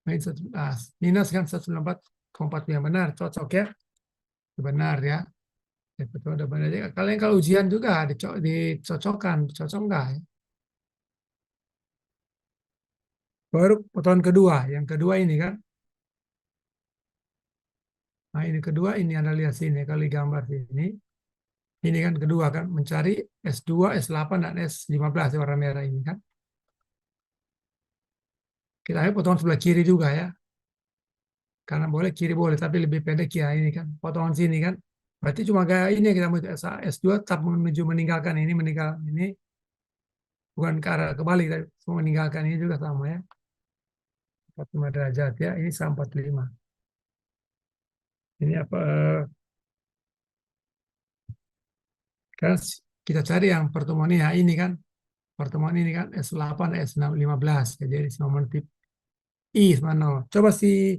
min 11. Minus kan 194,45. Benar, cocok ya. Benar ya. Ya, betul, ada benar. Kalian kalau ujian juga dicocokkan. Cocok nggak ya? Baru potongan kedua. Yang kedua ini kan. Nah ini kedua ini Anda lihat sini. Kali gambar sini. Ini kan kedua kan. Mencari S2, S8, dan S15 warna merah ini kan. Kita ambil potongan sebelah kiri juga ya. Karena boleh kiri boleh. Tapi lebih pendek ya ini kan. Potongan sini kan. Berarti cuma kayak ini kita mau S2 tetap menuju meninggalkan ini. Meninggal ini. Bukan ke arah kebalik. Tapi semua meninggalkan ini juga sama ya. 45 derajat ya. Ini sama 45. Ini apa? Kan kita cari yang pertemuan ini. Ya, ini kan. Pertemuan ini kan S8, S15. Ya, jadi nomor tip I sama 0. Coba si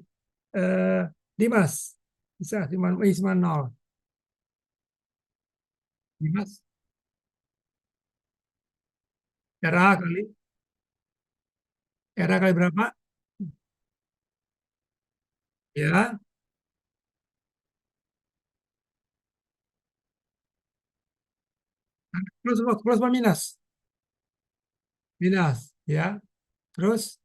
eh, Dimas. Bisa I sama 0. Dimas. RA kali. RA kali berapa? Ya. Plus apa minus? Minus. Ya. Terus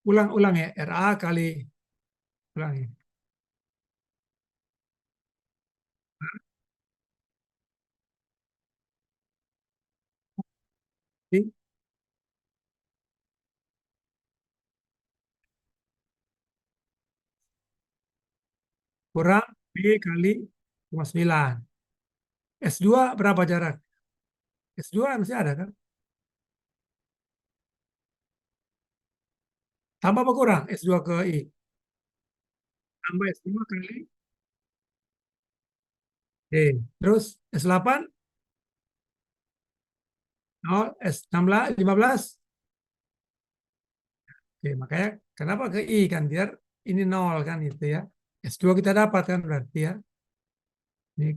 ulang ya. RA kali. Ulang ya. Ini kurang B kali 9. S2 berapa jarak? S2 masih ada kan? Tambah apa kurang S2 ke I? Tambah S2 kali D. Terus S8? Oh, S16, 15? Oke, makanya kenapa ke I kan? Biar ini 0 kan itu ya. S2 kita dapat kan berarti ya. Ini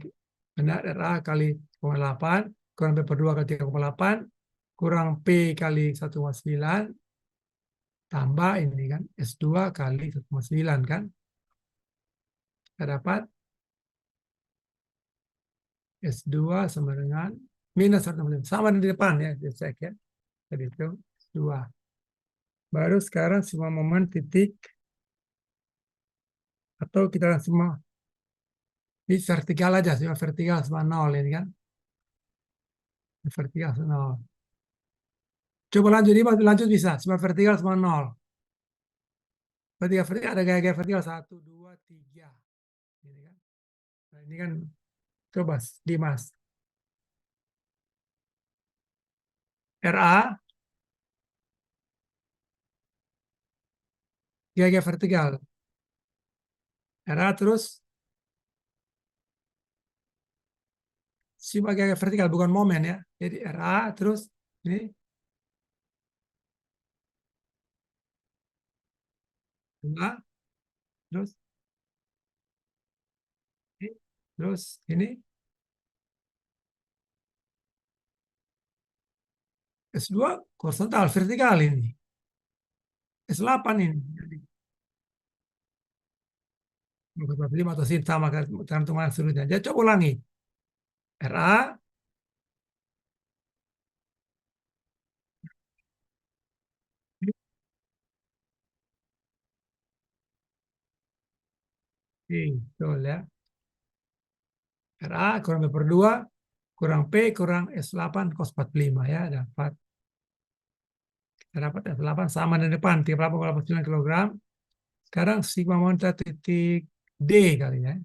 benar RA kali 0,8 kurang P per 2 kali 3,8 kurang P kali 1,9 tambah ini kan S2 kali 1,9 kan. Kita dapat S2 sama dengan minus 1,9. Sama di depan ya, dicek ya. Jadi itu S2. Baru sekarang semua momen titik atau kita semua di vertikal aja, semua vertikal sama 0 ini kan. Vertikal sama 0. Coba lanjut, ini lanjut bisa, semua vertikal sama 0. Vertikal ada gaya-gaya vertikal 1, 2, 3. Ini kan. Nah, ini kan coba Dimas. RA gaya-gaya vertikal. RA terus simak gaya vertikal bukan momen ya. Jadi RA terus ini dua terus ini terus ini S2 horizontal vertikal ini. S8 ini. Jadi 45 atau sin sama tergantung mana sudutnya. Jadi coba ulangi. RA betul ya. RA kurang P per 2 kurang P kurang S8 cos 45 ya dapat. Kita dapat S8 sama di depan 38,89 kg. Sekarang sigma momentum titik D kali ya.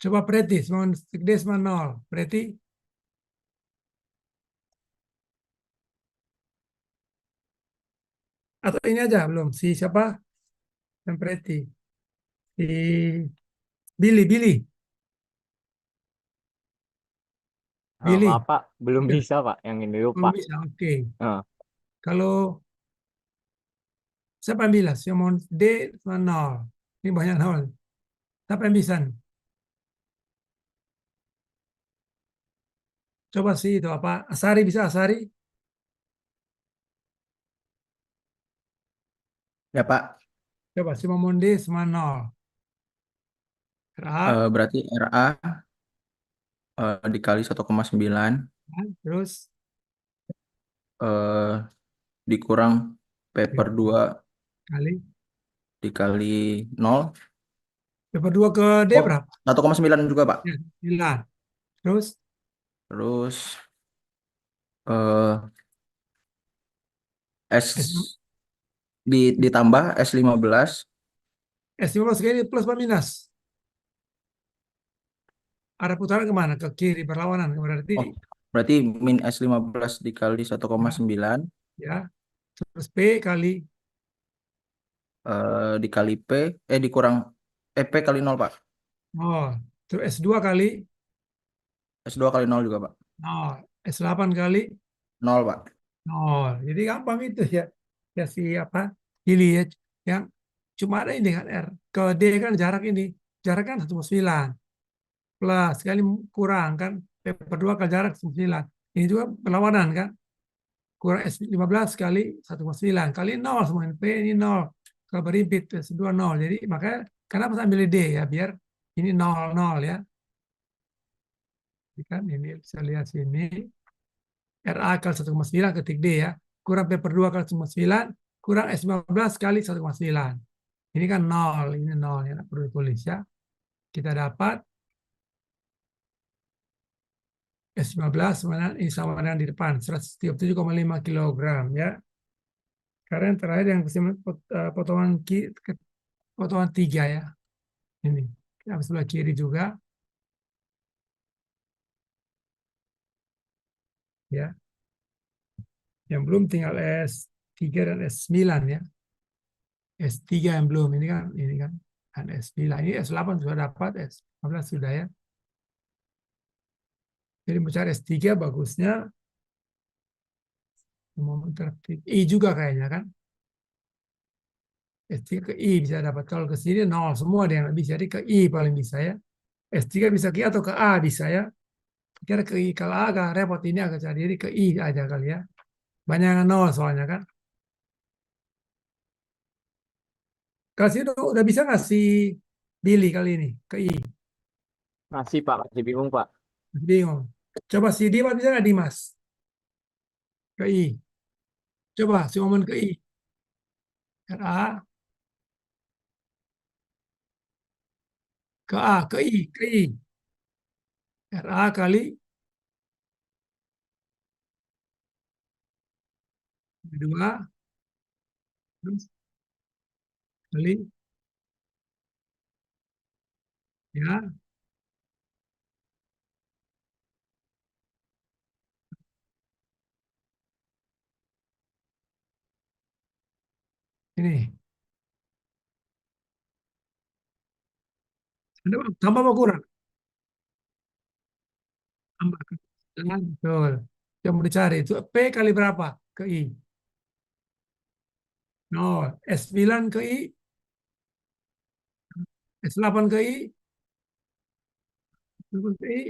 Coba perhati, semua titik D sama 0. Perhati. Atau ini aja belum. Si siapa? Yang perhati. Si Billy. Billy. Maaf Pak, belum bisa Pak. Yang ini lupa. Belum bisa, oke. Ah. Kalau siapa yang bilang? Yang mau D sama 0. Ini banyak 0. Siapa yang bisa? Coba sih itu apa? Asari bisa Asari? Ya Pak. Coba si Momon D sama 0. RA, Berarti RA dikali 1,9 terus dikurang P per 2 kali. dikali 0. P per 2 ke D Oh, berapa? 1,9 juga Pak. Ya, 9. Terus Terus eh, S ditambah S15 S15 kali plus apa minus? Arah putaran kemana? Ke kiri berlawanan. Berarti Oh, berarti min S15 dikali 1,9 ya. Terus P kali dikali P dikurang P kali 0 Pak. 0. Terus S2 kali S2 kali 0 juga Pak. 0. S8 kali 0 Pak. 0. Jadi gampang itu ya. Ya si apa? Pilih ya. Yang cuma ada ini kan R. Ke D kan jarak ini. Jarak kan 1,9. Plus kali kurang kan. P per 2 kali jarak 1,9. Ini juga perlawanan kan. Kurang S15 kali 1,9. Kali 0 semua. P ini 0. Kalau berimpit S2 0. Jadi makanya kenapa saya ambil D ya. Biar ini 0, 0 ya. Kan ini bisa lihat sini. RA kali 1,9 ketik D ya. Kurang P per 2 kali 1,9. Kurang S15 kali 1,9. Ini kan 0. Ini 0 ya. Perlu ditulis ya. Kita dapat S15 ini sama dengan di depan. 137,5 kg ya. Sekarang yang terakhir yang potongan 3 ya. Ini. yang sebelah kiri juga, ya. Yang belum tinggal S3 dan S9 ya. S3 yang belum, ini kan, dan S9. Ini S8 sudah dapat, S15 sudah ya. Jadi mencari S3 bagusnya momen tertib I juga kayaknya kan. S3 ke I bisa dapat. Kalau ke sini 0 semua ada yang lebih. Jadi ke I paling bisa ya. S3 bisa ke I atau ke A bisa ya. Kira ke I. Kalau A agak repot, ini agak cari diri ke I aja kali ya. Banyak yang 0 soalnya kan. Kasih udah bisa nggak si Billy kali ini ke I? Masih Pak, masih bingung Pak. Bingung. Coba si Dimas bisa nggak Dimas? Ke I. Coba si momen ke I. RA ke A, ke I. RA kali 2 terus kali ya ini. Tambah apa kurang? Tambah. Betul. Yang mau dicari itu P kali berapa ke I? 0. S9 ke I, S8 ke I, 8 ke I.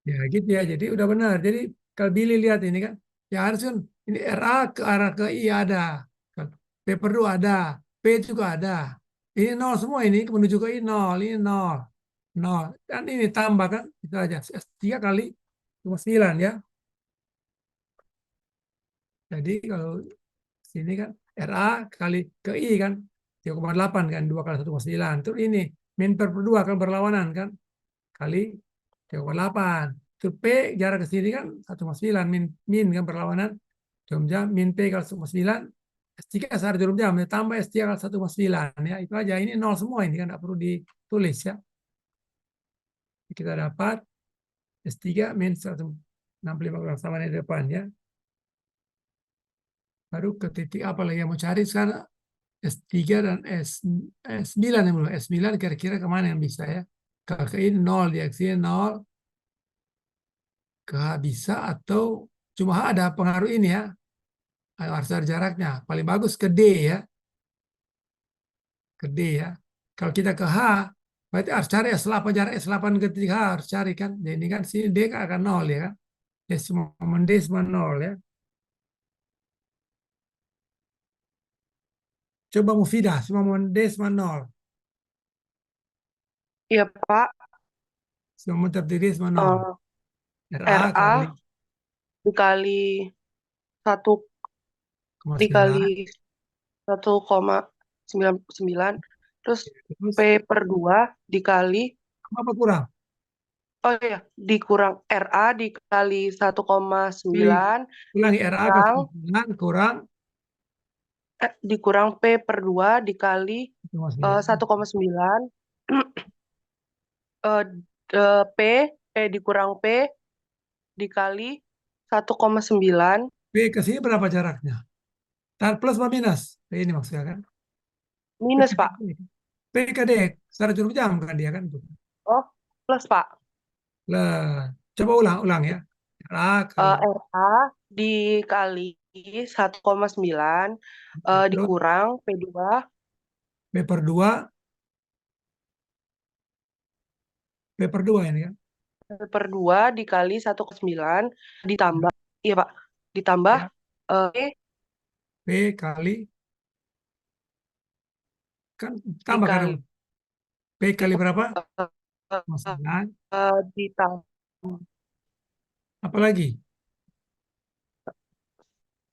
Ya gitu ya. Jadi udah benar. Jadi kalau Billy lihat ini kan, ya harus kan ini RA ke arah ke I ada. P per 2 ada. P juga ada. Ini 0 semua ini menuju ke I 0. Ini 0. 0. Dan ini tambah kan. Itu aja. S3 kali cuma 9 ya. Jadi kalau sini kan RA kali ke I kan 3,8 kan 2 kali 1,9. Terus ini min per 2 kan berlawanan kan kali 3,8. Terus P jarak ke sini kan 1,9 min kan berlawanan jarum jam min P kali 1,9 S3 sehari jarum jam ya, tambah S3 kali 1,9 ya itu aja ini 0 semua ini kan tidak perlu ditulis ya. Kita dapat S3 min 165 kurang sama di depan ya. Baru ke titik apa lagi yang mau cari sekarang? S3 dan S9 yang belum. S9 kira-kira kemana yang bisa ya? Ke ini 0, di X ini 0. Ke H bisa atau cuma H ada pengaruh ini ya. Harus ada jaraknya. Paling bagus ke D ya. Ke D ya. Kalau kita ke H, berarti harus cari S8, jarak S8 ke titik H harus cari kan. Jadi ini kan sini D akan 0 ya kan. Ya semua momen D semua 0 ya. Coba Mufidah, semua momen D semua 0. Iya, Pak. Semua momen terdiri semua 0. RA RA kali dikali 1 dikali 1,99 terus terus P per 2 dikali apa kurang? oh iya dikurang RA dikali 1,9 Ulangi RA ke dikurang 9 kurang dikurang P per 2 dikali 1,9. 1,9 P dikurang P dikali 1,9 P ke sini berapa jaraknya? Tar plus apa minus? P ini maksudnya kan? minus, Pak. P ke D, secara jurum jam kan dia kan? Oh, plus, Pak. Lah, coba ulang ya. RA kali RA dikali 1,9 terus dikurang P2 P per 2, P per 2 ini kan? per 2 dikali 1,9 ditambah iya Pak ditambah Ya. P P kali kan tambah kan dikali P kali berapa? eh, 9. ditambah Apalagi?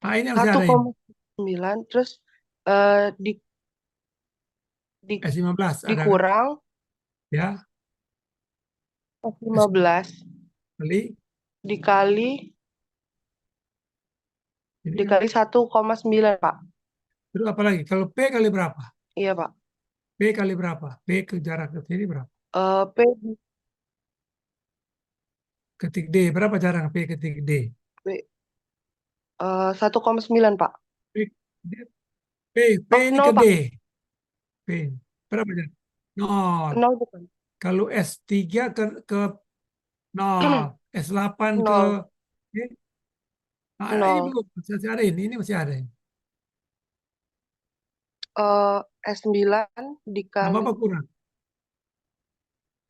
Ah ini harus ada ini. 1,9 terus eh, di, di, S15 ada kan? dikurang Ya. 15 Kali dikali ini kan. dikali 1,9 Pak. Terus apalagi? Kalau P kali berapa? Iya Pak. P kali berapa? P ke jarak ke sini berapa? P Ketik D, berapa jarak P ketik D? P 1,9 Pak. P, P Oh, ini ke 0 D. Pak. P, berapa jarak? 0. 0 bukan. Kalau S3 ke 0. S8 ke 0. ini, ini 0. belum, masih ada ini masih ada. S9 Tambah dikali apa kurang?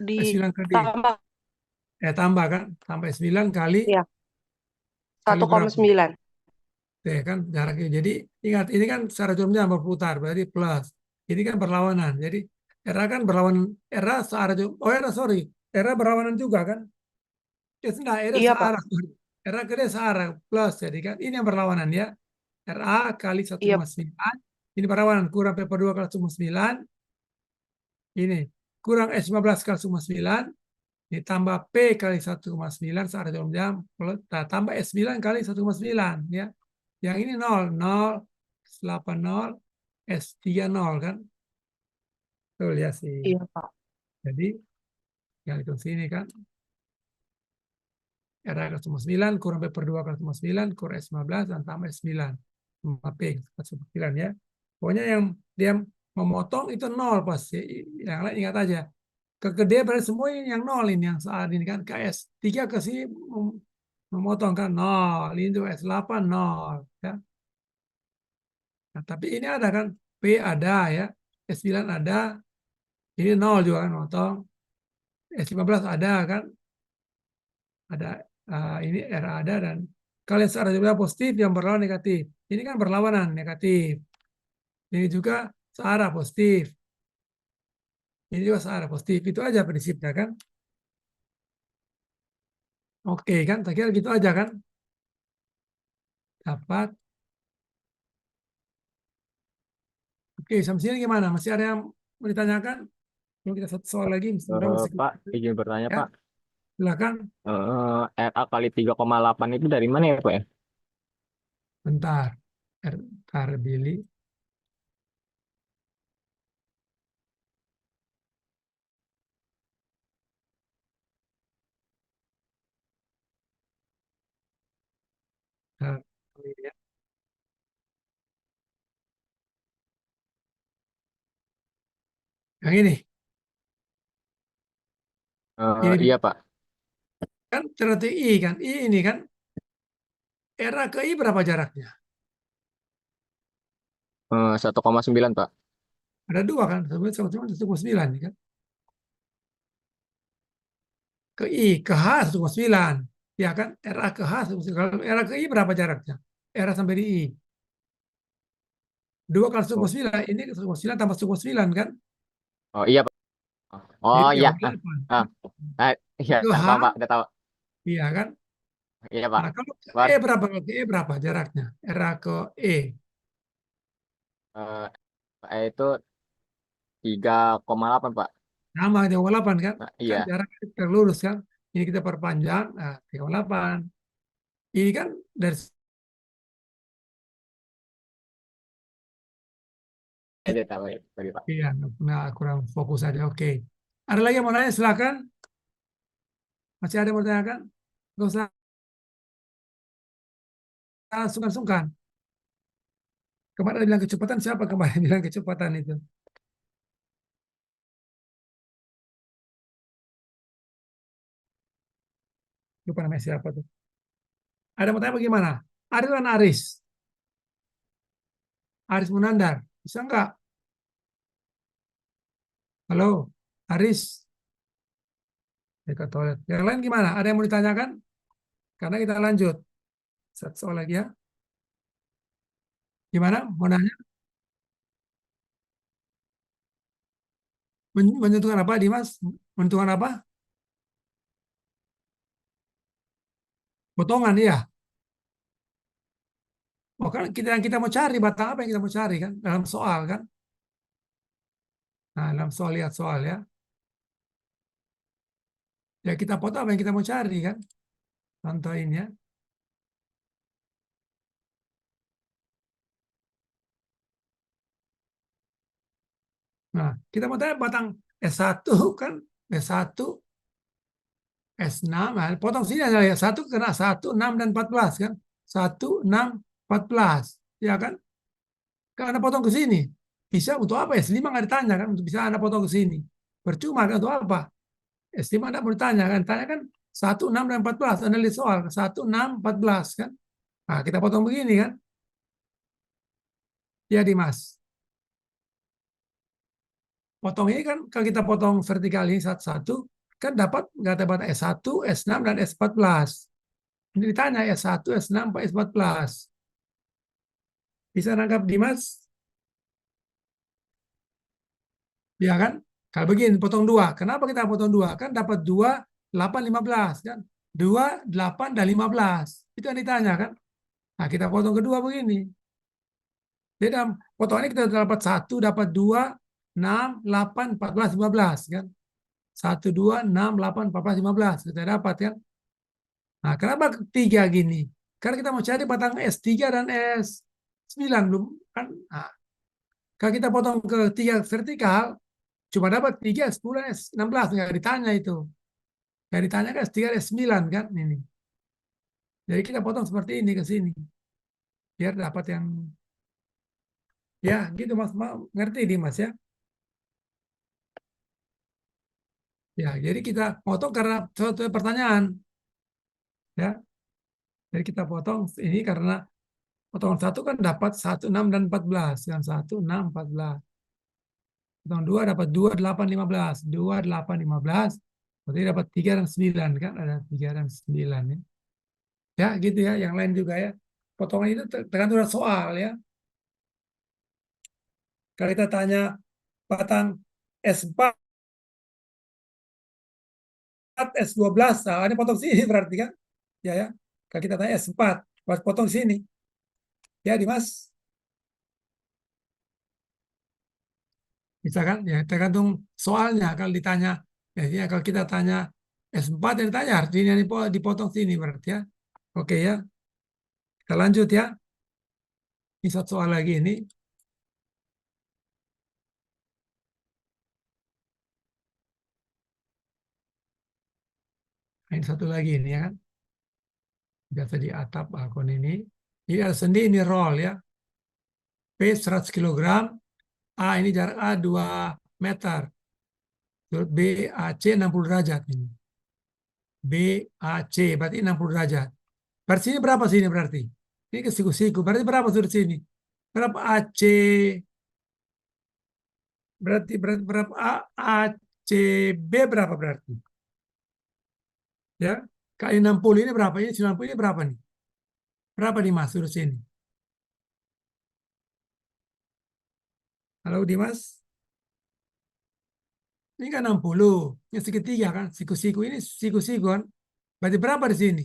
S9 ke D. ditambah Tambah kan? Tambah S9 kali ya berapa? 1,9. Ya kan jaraknya. Jadi ingat ini kan secara jumlah berputar berarti plus. Ini kan berlawanan. Jadi R kan berlawanan R searah juga. Oh R sorry, R berlawanan juga kan? Nah R Iya Pak. searah. R ke D searah plus. Jadi kan ini yang berlawanan ya. RA kali Iya 1,9. Ini berlawanan kurang P2 kali 1,9. Ini kurang S15 kali 1,9. Ditambah P kali 1,9 searah jam tambah S9 kali 1,9 ya. Yang ini 0, 0, 80, S30 kan. Betul ya sih. iya Pak. Jadi yang itu sini kan. R kali 9 kurang P per 2 kali 9 kurang S15 dan tambah S9. 4P kali 9 ya. Pokoknya yang dia memotong itu 0 pasti. Yang lain ingat aja. Ke D berarti semua ini yang 0 ini yang saat ini kan. Ke S3 ke sini memotong kan 0. Ini juga S8 0 ya. Nah, tapi ini ada kan, P ada ya, S9 ada, ini 0 juga kan, motong. S15 ada kan, ada ini R ada dan kalian searah jumlah positif yang berlawan negatif. Ini kan berlawanan negatif. Ini juga searah positif. Ini juga searah positif. Itu aja prinsipnya kan. Oke kan, tak kira gitu aja kan. Dapat. Oke, sampai sini gimana? Masih ada yang mau ditanyakan? Kalau kita satu soal lagi, mudah masih Pak, izin bertanya, ya. Pak. Silakan. RA kali 3,8 itu dari mana ya, Pak ya? Bentar. Bentar, Billy. Bentar. Ya. Yang ini. Ini Iya, Pak. kan ternyata I kan. I ini kan. Era ke I berapa jaraknya? 1,9, Pak. Ada dua kan. Sama-sama 1,9 kan. Ke I. Ke H 1,9. Ya kan. Era ke H 1,9. Kalau era ke I berapa jaraknya? Era sampai di I. 2 kali Oh, 1,9. Ini 1,9 tambah 1,9 kan. oh, iya, Pak. Oh, Jadi iya. 38. Ah, iya, Ke H. paham, Pak. Udah tahu. Iya kan. Iya, Pak. Nah kalau ke Luar, E berapa? Ke E berapa jaraknya? Era ke E. itu 3,8, Pak. Sama 3,8 kan. Nah, Kan iya. jarak kita lurus kan. Ini kita perpanjang. Nah 3,8. Ini kan dari Iya, tahu ya. Tadi, Pak. iya, nah, kurang fokus aja. Oke. Ada lagi yang mau nanya? Silakan. Masih ada yang mau tanyakan? Nggak usah sungkan-sungkan. Kemarin ada bilang kecepatan, siapa kemarin bilang kecepatan itu? Lupa namanya siapa tuh. Ada yang mau tanya bagaimana? Aris kan Aris. Aris Munandar. Bisa nggak? Halo, Aris. Dekat toilet. Yang lain gimana? Ada yang mau ditanyakan? Karena kita lanjut. Satu soal lagi ya. Gimana? Mau nanya? Menentukan apa, Dimas? Menentukan apa? Potongan, ya. Oh, kan kita yang kita mau cari, batang apa yang kita mau cari kan? Dalam soal kan? Nah, dalam soal lihat soal ya. Ya kita potong apa yang kita mau cari kan? Contohin ya. Nah, kita mau tanya batang S1 kan, S1, S6, nah, potong sini aja ya. 1 kena 1, 6, dan 14 kan. 1, 6, 14. Ya kan? Kan Anda potong ke sini. Bisa untuk apa? S5 nggak ditanya kan. Untuk bisa Anda potong ke sini. Percuma kan untuk apa? S5 Anda mau ditanya kan. Tanya kan 1, 6, dan 14. Anda lihat soal. 1, 6, 14 kan. Nah, kita potong begini kan. Ya Dimas. Potong ini kan kalau kita potong vertikal ini satu-satu kan dapat nggak dapat S1, S6, dan S14. Ini ditanya S1, S6, S14. Bisa nangkap Dimas? Ya kan? Kalau begini potong 2. Kenapa kita potong 2? Kan dapat 2, 8, 15 kan. 2, 8, dan 15. Itu yang ditanya kan. Nah, kita potong kedua begini. Jadi dalam potongan ini kita dapat 1, dapat 2, 6, 8, 14, 15 kan. 1, 2, 6, 8, 14, 15. Kita dapat kan. Nah, kenapa 3 gini? Karena kita mau cari batang S3 dan S9 belum kan. Nah, kalau kita potong ke 3 vertikal, cuma dapat 3, 10, S16. Nggak ditanya itu. Nggak ditanya kan S3, S9 kan. Ini. Jadi kita potong seperti ini ke sini. Biar dapat yang... Ya, gitu Mas. Ngerti Dimas ya? Ya, jadi kita potong karena suatu pertanyaan. Ya, jadi kita potong ini karena potongan 1 kan dapat 1, 6, dan 14. Yang 1, 6, 14. Potong 2 dapat 2, 8, 15. 2, 8, 15. Berarti dapat 3 dan 9 kan. Ada 3 dan 9 ya. Ya, gitu ya. Yang lain juga ya. Potongan itu tergantung dari soal ya. Kalau kita tanya batang S4, S12, nah ini potong sini berarti kan. Ya ya. Kalau kita tanya S4, potong sini. Ya, Dimas. Bisa kan? Ya, tergantung soalnya. Kalau ditanya, ya, kalau kita tanya S4 yang ditanya, artinya dipotong sini berarti ya. Oke ya. Kita lanjut ya. Ini satu soal lagi ini. Ini satu lagi ini ya kan. Biasa di atap balkon ini. Ini ada sendi, ini roll ya. P 100 kg. A ini jarak A 2 meter. B, A, C 60 derajat ini. B, A, C berarti 60 derajat. Berarti sini berapa sini berarti? Ini ke siku-siku. Berarti berapa sudut sini? Berapa AC? Berarti berapa ACB berapa berarti? Ya. Kali 60 ini berapa? Ini 90 ini berapa nih? Berapa Dimas sudut sini? Halo Dimas? Ini kan 60. Ini segitiga kan? Siku-siku ini siku-siku kan? Berarti berapa di sini?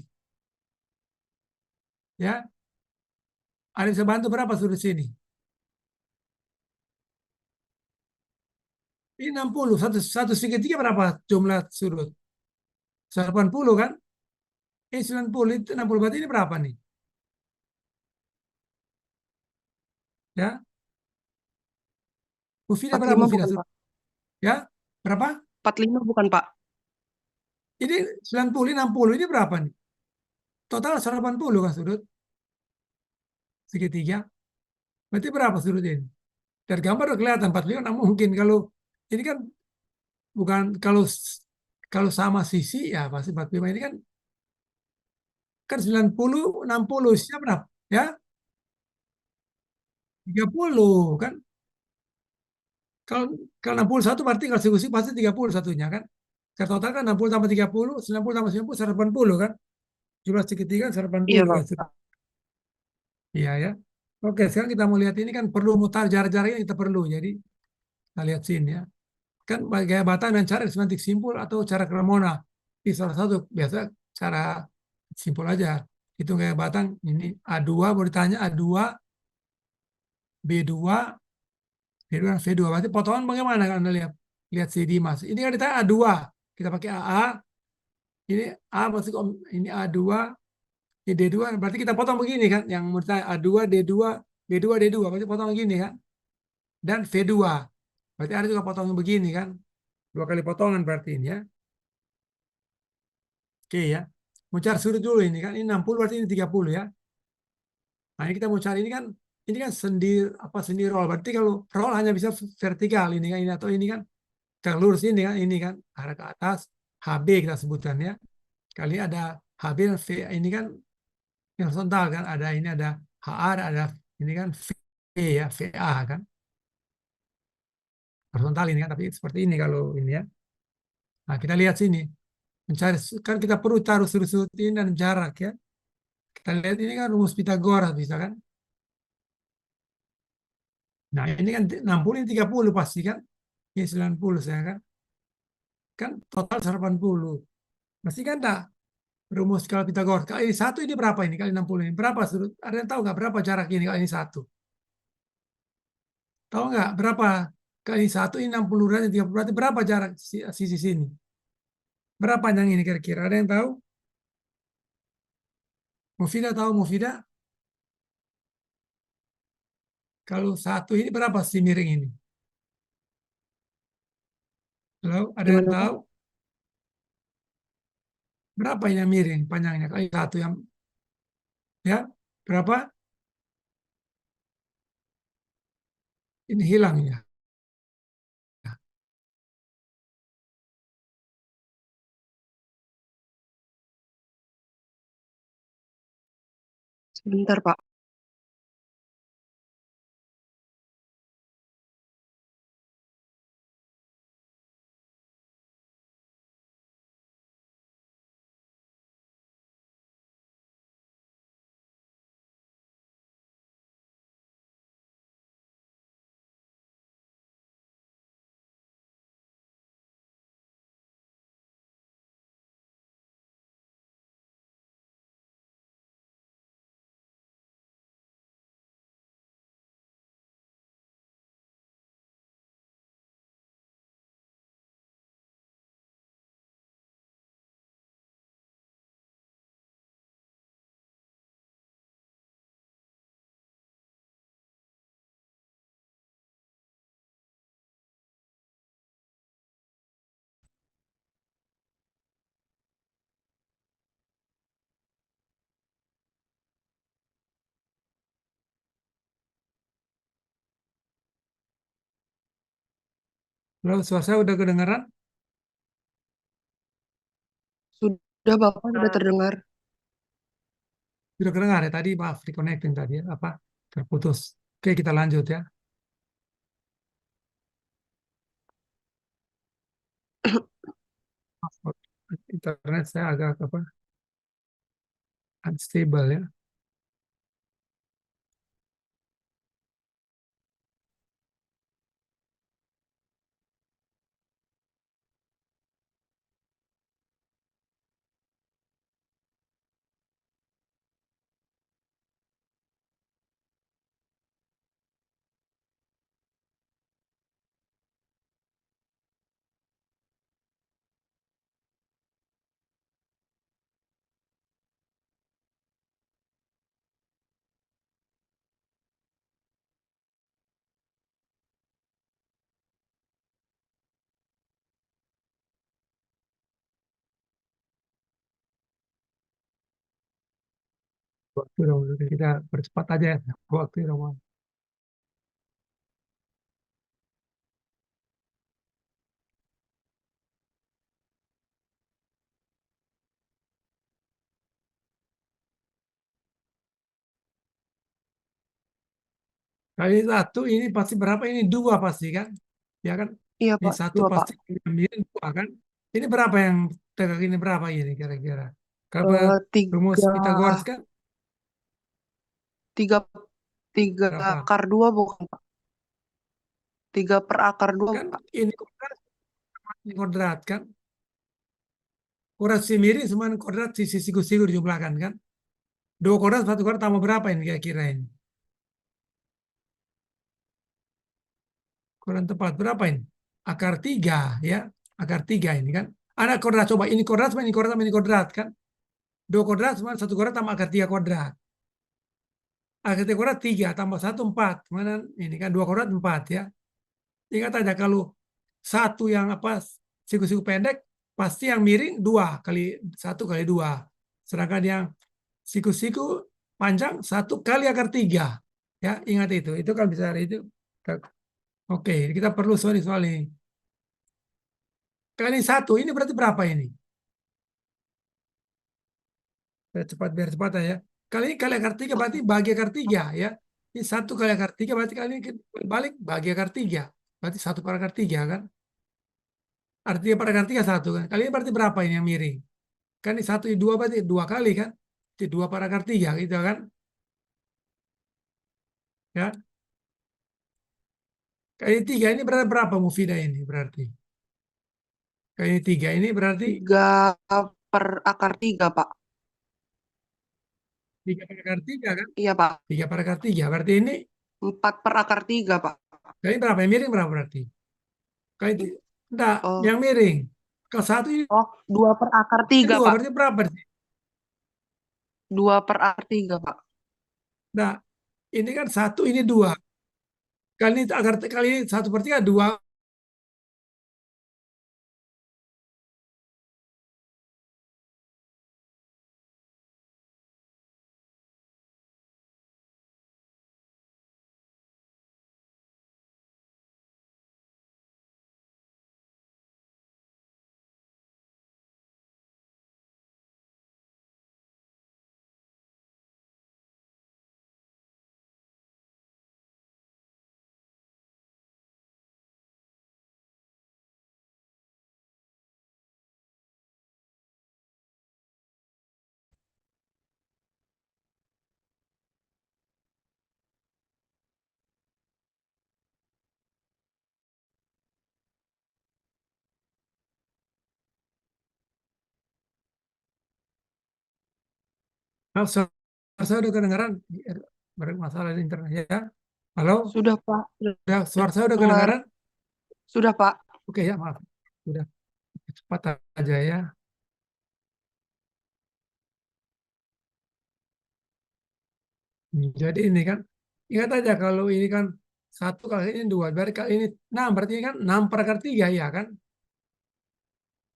Ya. Ada yang bisa bantu berapa sudut sini? Ini 60. Satu segitiga berapa jumlah sudut? 80 kan? Ini 90, itu 60. Berarti ini berapa nih? Ya. Mufida berapa 45 Mufida? bukan, Pak? Ya. Berapa? 45 bukan, Pak? Ini 90, 60. Ini berapa nih? Total 180 kan sudut? Segitiga. Berarti berapa sudut ini? Dari gambar udah kelihatan 45 nggak mungkin. Kalau ini kan bukan kalau sama sisi ya pasti 45 ini kan 90, 60 isinya berapa? Ya, 30 kan. Kalau kalau 61 berarti kalau sisi pasti 30 satunya kan. Kalau total kan 60 tambah 30, 90 tambah 90, 180 kan. Jumlah segitiga 180 Iya, kan. Pak. Iya ya. Oke, sekarang kita mau lihat ini kan perlu mutar jarak-jarak yang kita perlu. Jadi kita lihat sini ya. Kan gaya batang dan cara semantik simpul atau cara Cremona. Ini salah satu biasa cara simpul aja. Itu gaya batang ini A2 mau ditanya A2, B2, B2 dan V2. Berarti potongan bagaimana kan Anda lihat si Dimas. Ini kan ditanya A2. Kita pakai AA. Ini A masuk ini A2, ini D2. Berarti kita potong begini kan. Yang mau ditanya A2, D2, B2, D2. Berarti potong begini kan. Dan V2. Berarti ada juga potongan begini kan. 2 kali potongan berarti ini ya. Oke ya. Mau cari sudut dulu ini kan. Ini 60 berarti ini 30 ya. Nah, ini kita mau cari ini kan sendi roll. Berarti kalau roll hanya bisa vertikal ini kan ini atau ini kan tegak lurus ini kan arah ke atas HB kita sebutkan ya. Kali ada HB dan V ini kan horizontal kan ada HA ada ini kan V ya VA kan. Horizontal ini kan tapi seperti ini kalau ini ya. Nah, kita lihat sini. Mencari kan kita perlu taruh sudut-sudut ini dan jarak ya. Kita lihat ini kan rumus Pitagoras bisa kan. Nah, ini kan 60 ini 30 pasti kan. Ini 90 saya kan. Kan total 80. Pasti kan enggak rumus skala Pitagoras. Kali ini 1 ini berapa ini kali 60 ini? Berapa sudut? Ada yang tahu nggak berapa jarak ini kali ini 1? Tahu nggak berapa kali 1 ini 60 derajat 30 berarti berapa jarak sisi sini? Berapa panjang ini kira-kira? Ada yang tahu? Mufida tahu Mufida? Kalau 1 ini berapa sisi miring ini? Halo, ada yang Gimana, Pak? tahu? Berapa yang miring panjangnya kali 1 yang ya? Berapa? Ini hilang ya. Sebentar, Pak. Halo, suara saya udah kedengaran? Sudah, Bapak, sudah terdengar. Sudah kedengar ya tadi, maaf reconnecting tadi ya, apa terputus. Oke, kita lanjut ya. Maaf, internet saya agak apa unstable ya. Waktu dong, kita percepat aja ya. Waktu dong. Kali 1 ini pasti berapa? Ini 2 pasti kan? Ya kan? Iya, Ini Pak. 1 Dua, Pak. pasti ambil 2 kan? Ini berapa yang tegak ini berapa ini kira-kira? Kalau rumus Tiga, Pitagoras kan tiga, tiga berapa? akar dua bukan, Pak? 3/akar 2, Kan Pak. ini kuadrat kan? Kuadrat sisi miring sama kuadrat sisi siku-siku dijumlahkan kan? 2 kuadrat, 1 kuadrat tambah berapa ini kira-kira ini? Kurang tepat berapa ini? Akar 3 ya. Akar 3 ini kan. Ada kuadrat coba ini kuadrat sama ini kuadrat sama ini kuadrat kan. 2 kuadrat sama 1 kuadrat tambah akar 3 kuadrat. Akar 3 kuadrat 3 tambah 1 4. Mana ini kan 2 kuadrat 4 ya. ingat aja kalau satu yang siku-siku pendek pasti yang miring 1 kali 2. Sedangkan yang siku-siku panjang 1 kali √3. Ya, ingat itu. Itu kan bisa itu. Oke, kita perlu soal ini. Kali 1 ini berarti berapa ini? Biar cepat ya. Kali ini kali √3 berarti bagi √3 ya. Ini 1 kali √3 berarti kali ini balik bagi √3. Berarti 1/3 kan. Artinya √3 1 kan. Kali ini berarti berapa ini yang miring? Kan ini 1 ini 2 berarti 2 kali kan. Itu 2/3 gitu kan. Ya. Kali 3 ini berarti berapa Mufidah ini berarti? Kali 3 ini berarti 3/3, Pak. 3/3 kan? Iya, Pak. 3/3 berarti ini 4/3, Pak. kali berapa? Yang miring berapa berarti? Kali enggak, Oh, yang miring. Kalau 1 ini 2/3, 2 Pak. berarti berapa sih? 2/3, Pak. Nah, ini kan 1 ini 2. Kali ini 1/3 2. Nah, suara saya udah kedengaran? Bermasalah di internet ya. Halo? Sudah, Pak. Suara saya udah Dengar. kedengaran? Sudah, Pak. Oke ya, maaf. Udah cepat aja ya. Jadi ini kan, ingat aja kalau ini kan 1 kali ini 2, berarti kali ini 6, berarti ini kan 6/3 ya kan?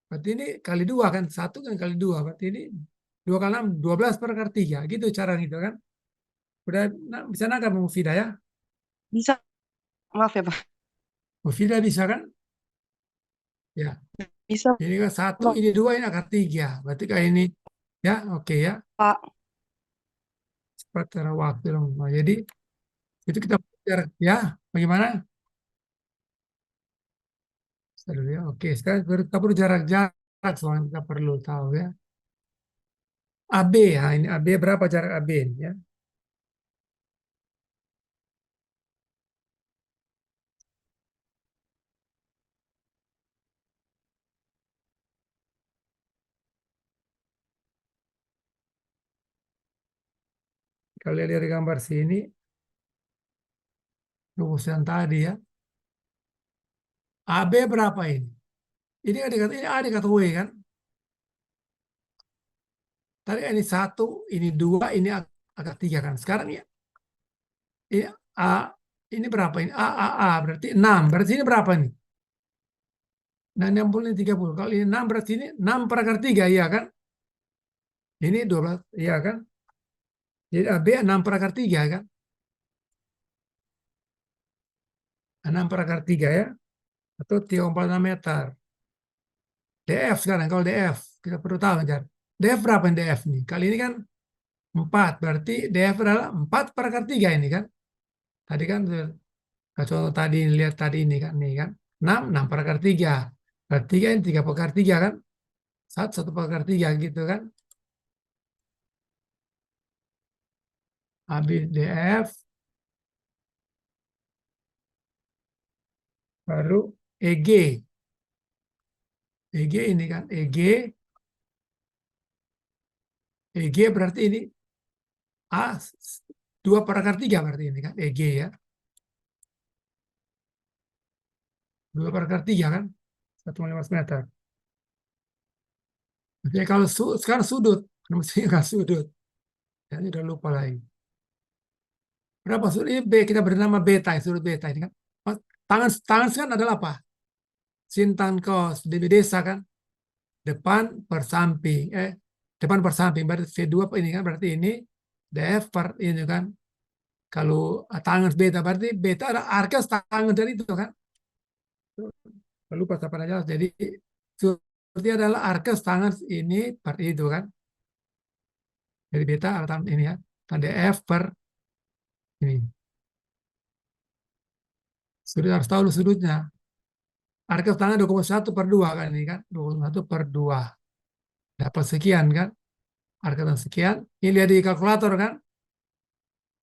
Berarti ini kali 2 kan, 1 kan kali 2, berarti ini 2 kali 6, 12/3, gitu cara gitu kan? Udah bisa nangkap Mufidah ya? Bisa. Maaf ya, Pak. Mufidah bisa kan? Ya, Bisa, ini kan 1, Pak. ini 2, ini √3, berarti kayak ini ya, oke ya, Pak. cepat cara waktu dong. Nah, jadi itu kita jarak ya, bagaimana? Seru ya, oke. Sekarang kita perlu jarak soalnya kita perlu tahu ya. AB ya, ini AB berapa jarak AB ini ya? Kalau lihat dari gambar sini, rumusan tadi ya. AB berapa ini? Ini A dikata W kan? Tadi ini 1, ini 2, ini √3 kan? Sekarang ya, ini A, ini berapa ini? A, berarti 6. Berarti ini berapa nih? Nah, 60 ini 30. Kalau ini 6 berarti ini 6/3, iya kan? Ini 12, iya kan? Jadi AB 6/3 kan? 6/3 ya? Atau 3,46 meter. DF sekarang, kalau DF, kita perlu tahu aja. DF berapa ini DF nih? Kali ini kan 4, berarti DF adalah 4/3 ini kan? Tadi kan, contoh tadi, lihat tadi ini kan, nih kan? 6/3. Berarti kan 3/3 kan? 1/3 gitu kan? Habis DF, baru EG. EG ini kan, EG berarti ini A 2/3 berarti ini kan, EG ya. 2/3 kan, 1,15 meter. Jadi kalau sekarang sudut, mesti nggak sudut. Ya, ini udah lupa lagi. Berapa sudut? Ini B, kita beri nama beta, sudut beta ini kan. tangan kan adalah apa? Sin tan cos DB desa kan? Depan per samping. Depan per samping. Berarti V2 ini kan. Berarti ini DF per ini kan. Kalau tangan beta, berarti beta ada arkes tangan dari itu kan. Lupa apa aja. Jadi seperti adalah arkes tangan ini per itu kan. Jadi beta ada ini ya. DF per ini. Sudut harus tahu sudutnya. Arkes tangan 2,1 per 2 kan ini kan. 2,1 per 2. Dapat sekian kan. Arkes sekian. Ini lihat di kalkulator kan.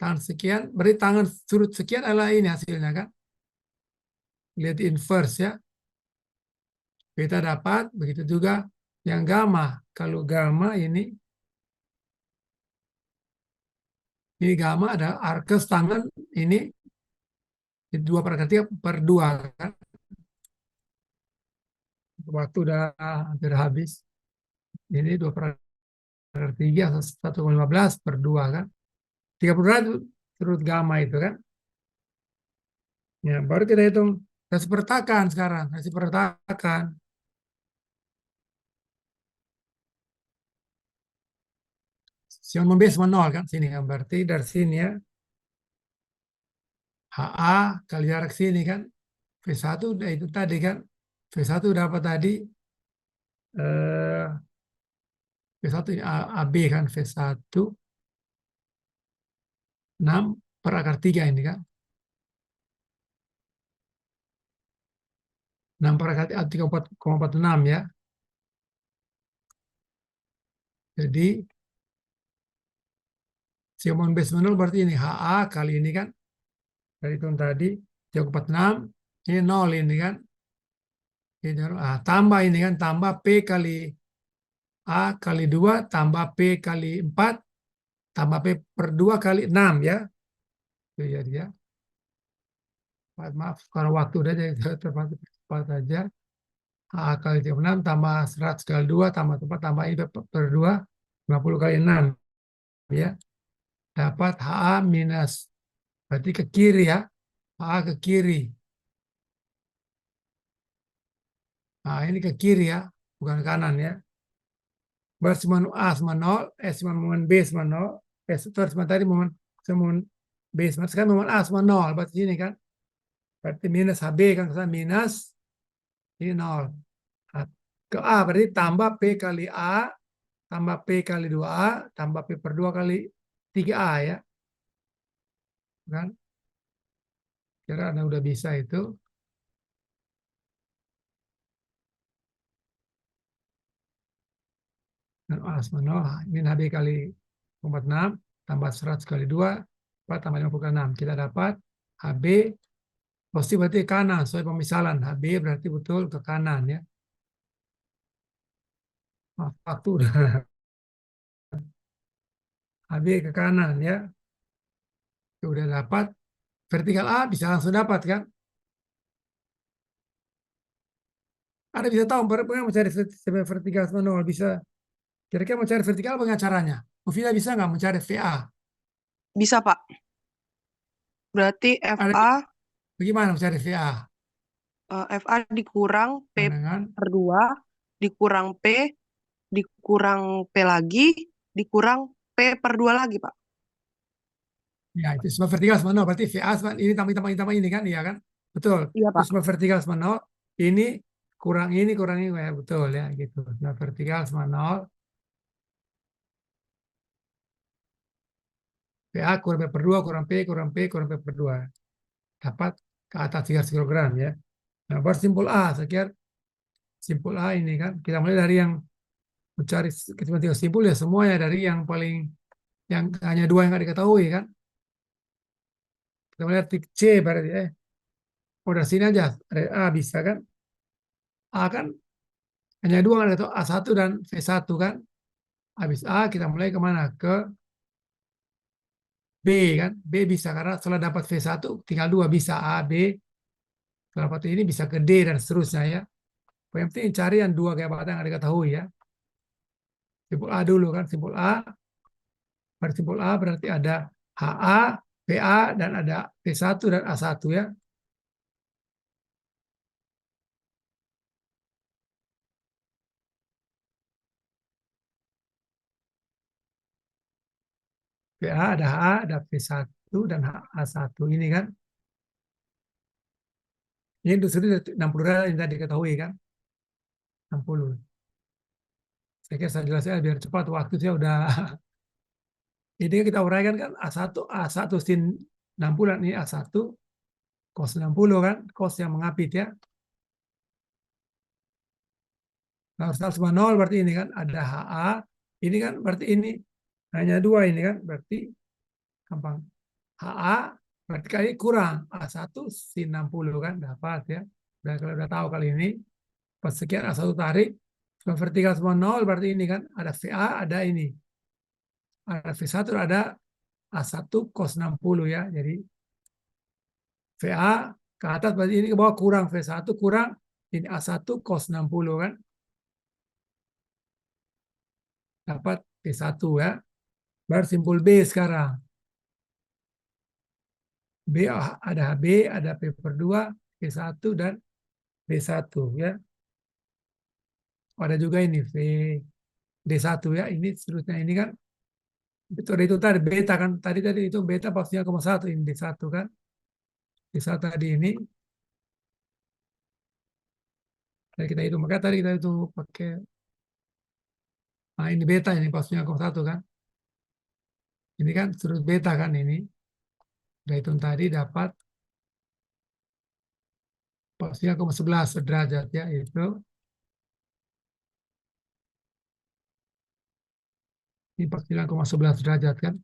Tangan sekian. Berarti tangan sudut sekian adalah ini hasilnya kan. Lihat di inverse ya. Beta dapat. Begitu juga yang gamma. Kalau gamma ini gamma ada arkes tangan ini 2/3 per 2 kan. Waktu udah hampir habis. Ini 2/3 1,15 per 2 kan. 30 derajat sudut gamma itu kan. Ya, baru kita hitung resiprotakan sekarang. Resiprotakan. Yang membeli sama 0 kan. Sini kan. Berarti dari sini ya. HA kali jarak sini kan. V1 udah itu tadi kan. V1 dapat tadi. V1 ini AB kan. V1. 6 per akar 3 ini kan. 6 per akar 3,46 ya. Jadi Simon base 0 berarti ini HA kali ini kan. Dari itu tadi 3,46. Ini 0 ini kan. Ini, tambah ini kan. Tambah P kali A kali 2. Tambah P kali 4. Tambah P per 2 kali 6 ya. Itu jadi ya. Maaf karena waktu udah cepat aja. A kali 36 tambah 100 kali 2 tambah 4 tambah ini per 2 50 kali 6 ya. Dapat HA minus berarti ke kiri ya. HA ke kiri. Nah, ini ke kiri ya, bukan kanan ya. Bersiman A sama 0, siman momen B sama 0, terus tadi momen B sama sekarang momen A sama 0, berarti ini kan. Berarti minus HB kan minus ini 0. Nah, ke A berarti tambah P kali A, tambah P kali 2A, tambah P per 2 kali 3A ya. Kan? Kira Anda udah bisa itu. Dan A sama 0, min HB kali 46, tambah 100 kali 2, 4 tambah 56. Kita dapat HB, positif berarti kanan, soal pemisalan. HB berarti betul ke kanan ya. Waktu udah. HB ke kanan ya. Udah dapat. Vertikal A bisa langsung dapat kan. Ada bisa tahu, mau cari vertikal sama 0, bisa. Kira-kira mau cari vertikal bagaimana caranya? Mufida bisa nggak mencari VA? Bisa, Pak. Berarti FA, Bagaimana mencari VA? FA dikurang P Dengan per 2, dikurang P, dikurang P lagi, dikurang P per 2 lagi, Pak. ya itu semua vertikal sama 0. Berarti VA sama ini tambah ini kan? Iya kan? Betul. Iya, Itu Pak. semua vertikal sama 0. Ini kurang ini ya betul ya gitu. Nah, vertikal sama 0. PA kurang P per 2, kurang P, kurang P, kurang P per 2. Dapat ke atas 300 kg ya. Nah, baru simpul A. Saya kira simpul A ini kan. Kita mulai dari yang mencari kesimpulan simpul ya semuanya dari yang paling, yang hanya 2 yang nggak diketahui kan. Kita melihat titik C berarti oh dari sini aja. Dari A bisa kan. A kan hanya 2 kan, atau A1 dan V1 kan. Habis A kita mulai kemana? Ke B kan. B bisa karena setelah dapat V1 tinggal 2 bisa A, B. Setelah dapat ini bisa ke D dan seterusnya ya. Yang penting cari yang 2 gaya yang diketahui ya. Simpul A dulu kan. Simpul A. Pada simpul A berarti ada HA, PA, dan ada P1 dan A1 ya. VA, ada HA, ada V1, dan HA1 ini kan. Ini sudah 60 derajat yang tadi diketahui kan. 60. Saya kira saya jelaskan biar cepat, waktu saya udah. Ini kita uraikan kan A1 sin 60, ini A1 cos 60 kan, cos yang mengapit ya. Kalau sama 0 berarti ini kan ada HA, ini kan berarti ini hanya 2 ini kan, berarti gampang. HA berarti kali kurang A1 sin 60 kan, dapat ya. Dan kalau udah tahu kali ini, pas sekian A1 tarik, semua vertikal semua 0 berarti ini kan, ada VA, ada ini. Ada V1, ada A1 cos 60 ya. Jadi VA ke atas berarti ini ke bawah kurang V1 kurang ini A1 cos 60 kan. Dapat V1 ya. Baru simpul B sekarang. B ada B, ada P per 2, V1 dan B1 ya. Ada juga ini V D1 ya. Ini seterusnya ini kan. Betul itu tadi beta kan. Tadi itu beta pastinya 0,1 ini D1 kan. D1 tadi ini. Tadi kita hitung, maka tadi kita itu pakai. Nah ini beta ini pastinya 0,1 kan. Ini kan sudut beta kan ini. Udah hitung tadi dapat pastinya 0,11 derajat ya itu. Ini pastinya 0,11 derajat kan.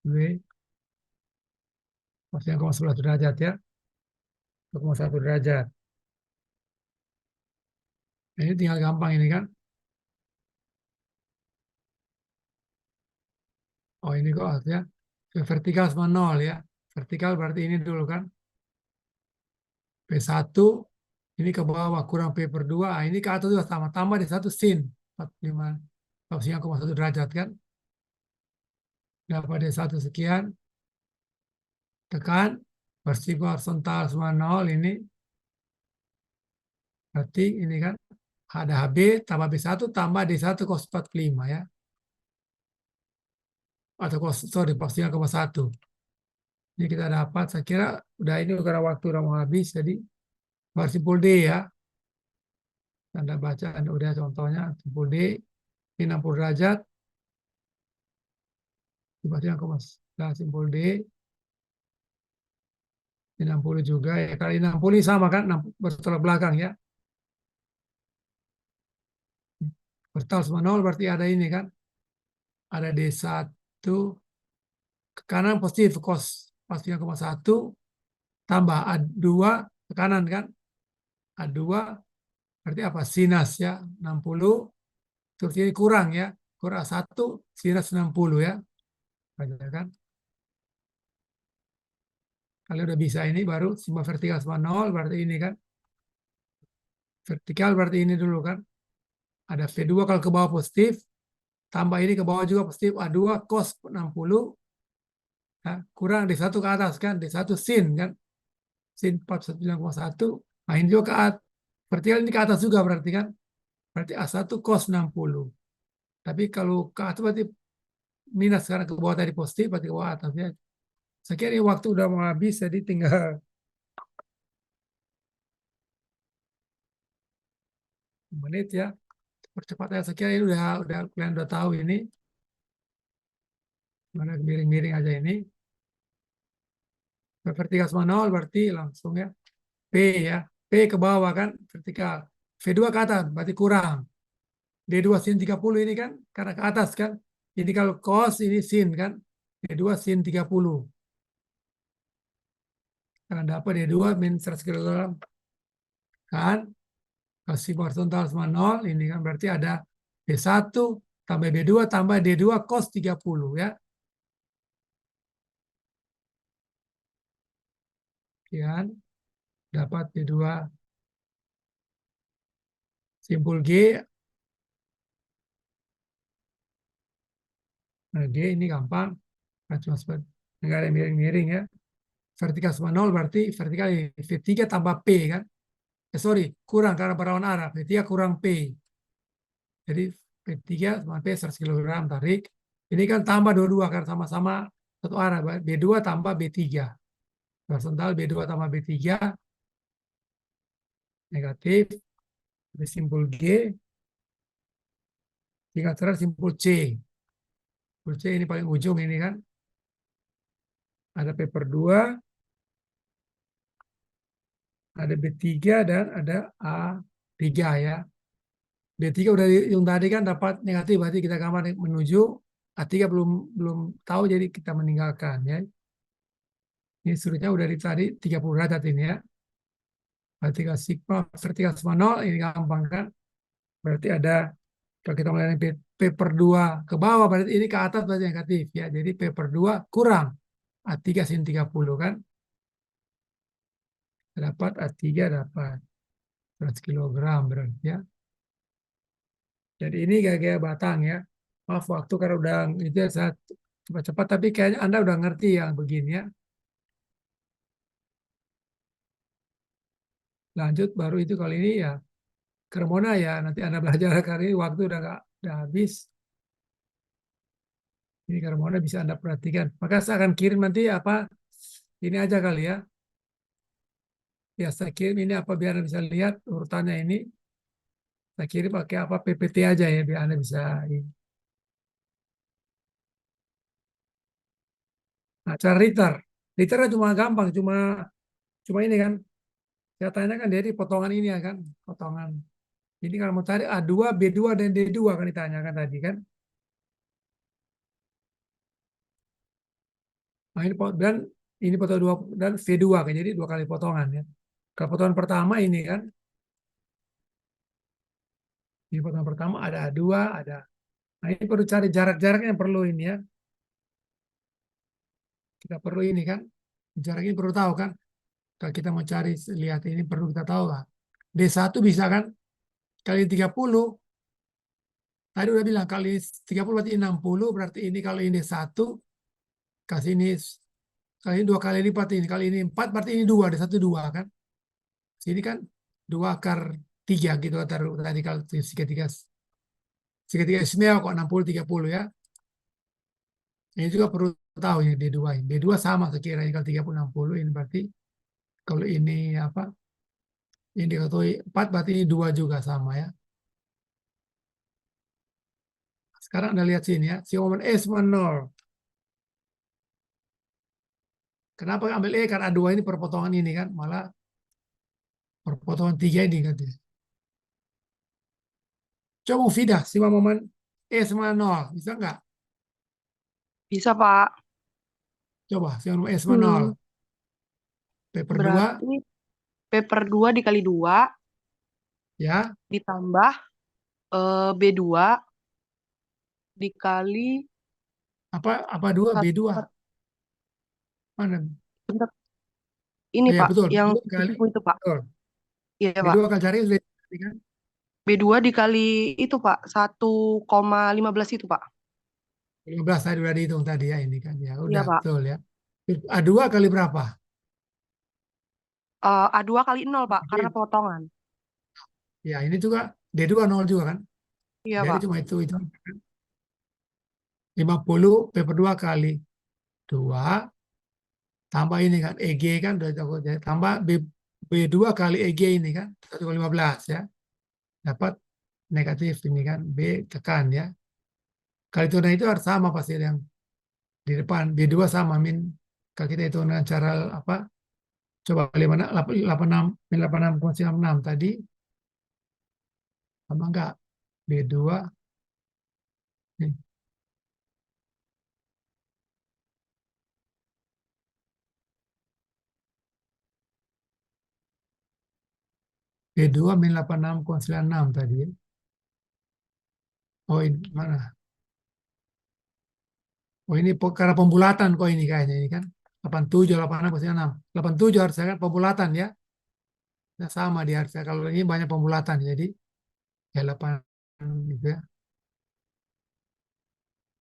W pastinya 0,11 derajat ya. 0,1 derajat. Ini tinggal gampang ini kan. Oh ini kok ya. Vertikal sama 0 ya. Vertikal berarti ini dulu kan. P1 ini ke bawah kurang P per 2. Ini ke atas juga sama. Tambah di 1 sin 45. Pastinya 0,1 derajat kan. Dapat di 1 sekian. Tekan. Vertikal horizontal sama 0 ini. Berarti ini kan. Ada HB tambah B1 tambah D1 cos 45 ya. Atau sorry pastinya 0,1. Ini kita dapat, saya kira udah ini karena waktu udah mau habis, jadi baru simpul D ya. Anda baca, udah contohnya simpul D, ini 60 derajat. Pastinya 0,1 simpul D. Ini 60 juga ya. Kali 60 ini sama kan, bertolak belakang ya. Vertikal sama 0 berarti ada ini kan. Ada D1 ke kanan positif cos pastinya 0,1 tambah A2 ke kanan kan. A2 berarti apa? Sinus ya 60 terus ini kurang ya. Kurang A1 sinus 60 ya. Baca kan. Kalau udah bisa ini baru simbol vertikal sama 0 berarti ini kan. Vertikal berarti ini dulu kan. Ada V2 kalau ke bawah positif tambah ini ke bawah juga positif A2 cos 60 ya, kurang D1 ke atas kan, D1 sin kan, sin 419,1, nah ini juga ke atas, vertikal ini ke atas juga berarti kan, berarti A1 cos 60, tapi kalau ke atas berarti minus sekarang ke bawah tadi positif, berarti ke bawah atas ya. Saya kira ini waktu udah mau habis, jadi tinggal menit ya, percepat ya, saya kira ini udah kalian udah tahu ini, mana miring-miring aja ini. Vertikal sama 0 berarti langsung ya. P ya. P ke bawah kan vertikal. V2 ke atas berarti kurang. D2 sin 30 ini kan karena ke atas kan. Jadi kalau cos ini sin kan. D2 sin 30. Karena dapat D2 min 100 kg kan. Kasih horizontal sama 0 ini kan berarti ada D1 tambah B2 tambah D2 cos 30 ya. Sekian. Dapat D2 simpul G. Nah, G ini gampang. Nah, cuma nggak ada miring-miring ya. Vertikal sama 0 berarti vertikal V3 tambah P kan. Sorry, kurang karena berlawan arah. V3 kurang P. Jadi V3 sama P 100 kg tarik. Ini kan tambah dua-dua kan sama-sama satu arah. B2 tambah B3. Horizontal B2 tambah B3 negatif. Ada simpul G. Tinggal terus simpul C. Simpul C ini paling ujung ini kan. Ada P per 2. Ada B3 dan ada A3 ya. B3 udah dihitung tadi kan dapat negatif. Berarti kita gambar menuju. A3 belum tahu jadi kita meninggalkan ya. Ini sudutnya udah di tadi 30 derajat ini ya. Vertikal sigma, vertikal sigma 0, ini gampang kan. Berarti ada, kalau kita melihat P per 2 ke bawah, berarti ini ke atas berarti negatif ya. Jadi P per 2 kurang A3 sin 30 kan. Dapat A3 dapat 100 kilogram berarti ya. Jadi ini gaya-gaya batang ya. Maaf waktu karena udah itu ya, saya cepat-cepat, tapi kayaknya Anda udah ngerti yang begini ya. Lanjut baru itu kali ini ya. Cremona ya, nanti Anda belajar kali ini waktu udah habis. Ini Cremona bisa Anda perhatikan. Maka saya akan kirim nanti apa ini aja kali ya. Ya saya kirim ini apa biar Anda bisa lihat urutannya ini. Saya kirim pakai apa PPT aja ya biar Anda bisa ini. Nah, cara Ritter. Ritternya cuma gampang, cuma ini kan. Saya tanyakan dari potongan ini ya kan, potongan. Ini kalau mau cari A2, B2 dan D2 kan ditanyakan tadi kan. Nah, ini foto 2 dan V2 kan, jadi 2 kali potongan ya. Kalau potongan pertama ini kan, ini potongan pertama ada A2, ada. Nah, ini perlu cari jarak-jaraknya yang perlu ini ya. Kita perlu ini kan, jarak ini perlu tahu kan. Kalau kita mau cari lihat ini perlu kita tahu lah. D1 bisa kan, kali 30. Tadi udah bilang kali 30 berarti 60, berarti ini kalau ini 1, kasih ini kali ini 2 kali lipat ini, kali ini 4 berarti ini 2, ada 1 2 kan. Sini kan 2 akar 3 gitu taruh tadi kalau segitiga istimewa kok 60 30 ya. Ini juga perlu tahu ya D2 ini. D2 sama sekiranya kalau 30 60 ini berarti kalau ini apa? Ini diketahui 4 berarti ini 2 juga sama ya. Sekarang Anda lihat sini ya, si momen S 0. Kenapa ambil E? Karena A2 ini perpotongan ini kan, malah perpotongan 3 ini kan. Coba Fidah, si momen E sama 0, bisa nggak? Bisa, Pak. Coba, si momen E sama 0. P per 2, Berarti P per 2 dikali 2 ya. ditambah B2 dikali Apa 2? B2. Mana? bentar. Ini, Ya, Pak, betul. yang B2 kali. itu, Pak. Betul. Iya, Pak. B2 kali cari sudah kan? B2 dikali itu, Pak. 1,15 itu, Pak. 15 tadi udah dihitung tadi ya ini kan. Ya Iya, udah Pak. betul ya. A2 kali berapa? A2 kali 0, Pak, karena potongan. Ya, ini juga D2 0 juga kan. Iya, Jadi Pak. cuma itu 50 P per 2 kali 2 tambah ini kan EG kan udah tambah B2 kali EG ini kan 1,15 ya. Dapat negatif ini kan B tekan ya. Kali itu itu harus sama pasti yang di depan B2 sama min kalau kita hitung dengan cara apa? Coba kali mana 86 min 86,96 tadi sama enggak B2 nih. B2 min 86,96 tadi ya. Oh ini mana? Oh ini karena pembulatan kok ini kayaknya ini kan 87, 86,96. 87 harusnya kan pembulatan ya. Nah, sama dia harusnya kalau ini banyak pembulatan jadi ya 8 gitu ya.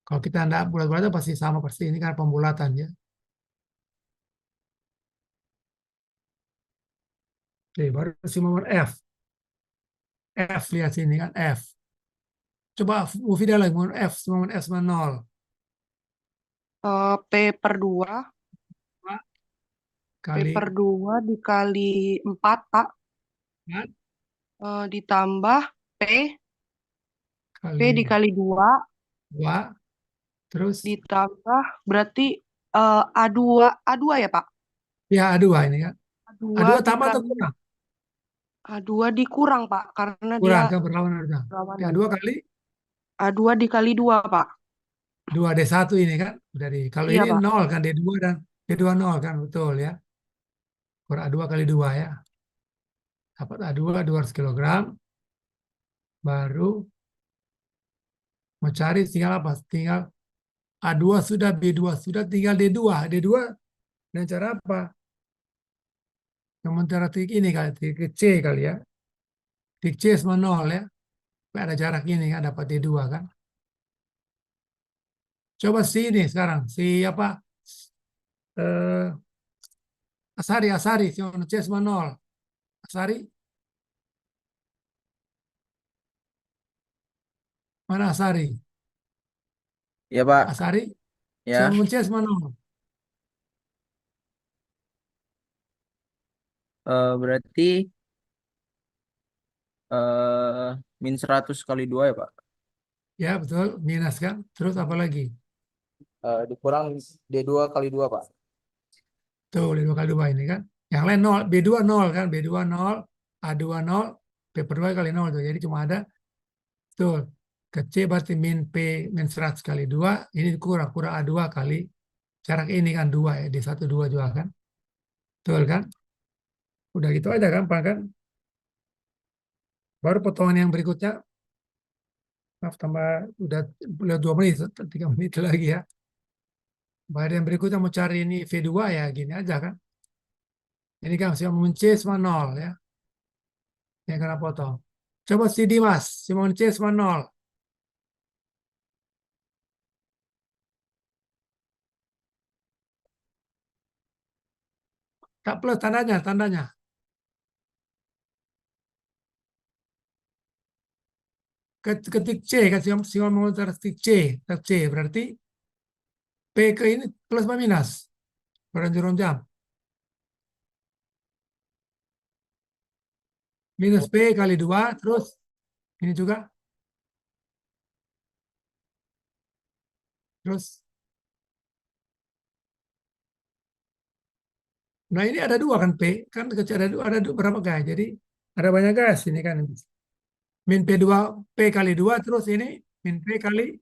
Kalau kita anda bulat-bulat pasti sama pasti ini kan pembulatan ya. Oke, baru si nomor F. F lihat sini kan F. Coba Mufidah lagi mohon F, nomor F sama 0. P per 2, P kali per 2 dikali 4, Pak. 4 Ditambah P kali dikali 2, 2 terus ditambah berarti A2 ya, Pak? ya A2 ini kan. A2 A2 tambah atau dikali kurang? A2 dikurang, Pak, karena dia Kurang kan berlawanan harusnya. Ya berlawanan. A2 kali A2 dikali 2, Pak. 2D1 ini kan. Kalau Iya, ini Pak. 0 kan D2 dan D2 0 kan betul ya. Kurang A2 kali 2 ya. Dapat A2 200 kilogram. Baru mau cari tinggal apa? Tinggal A2 sudah, B2 sudah, tinggal D2. D2 dengan cara apa? Yang cara trik ini kali, trik C kali ya. Trik C sama 0 ya. Supaya ada jarak ini kan, dapat D2 kan. Coba si ini sekarang. Si apa? Eh, Asari. Si C sama 0. Asari, mana Asari? Ya Pak, Asari, si ya. C sama 0. Berarti min 100 kali 2 ya Pak. Ya betul, minus kan. Terus apa lagi? Dikurang D2 kali 2 Pak. Tuh, 5 kali 2 ini kan. Yang lain 0, B2 0 kan. B2 0, A2 0, P per 2 kali 0 tuh. Jadi cuma ada, tuh, ke C berarti min P min 100 kali 2. Ini kurang A2 kali jarak ini kan 2 ya. D1 2 juga kan. Betul kan? Udah gitu aja gampang kan. Baru potongan yang berikutnya. Maaf tambah, udah 2 menit, 3 menit lagi ya. Baru yang berikutnya mau cari ini V2 ya gini aja kan. Ini kan Simon C sama 0 ya. Yang kena potong. Coba si Dimas, Simon C sama 0. Tak plus tandanya. Ketik C kan Simon mau ketik C berarti P ke ini plus apa minus? Jarum jam. Minus P kali 2 terus ini juga terus. Nah ini ada 2 kan P kan kecil ada berapa gas? Jadi ada banyak gas ini kan. Min P2 P kali 2 terus ini min P kali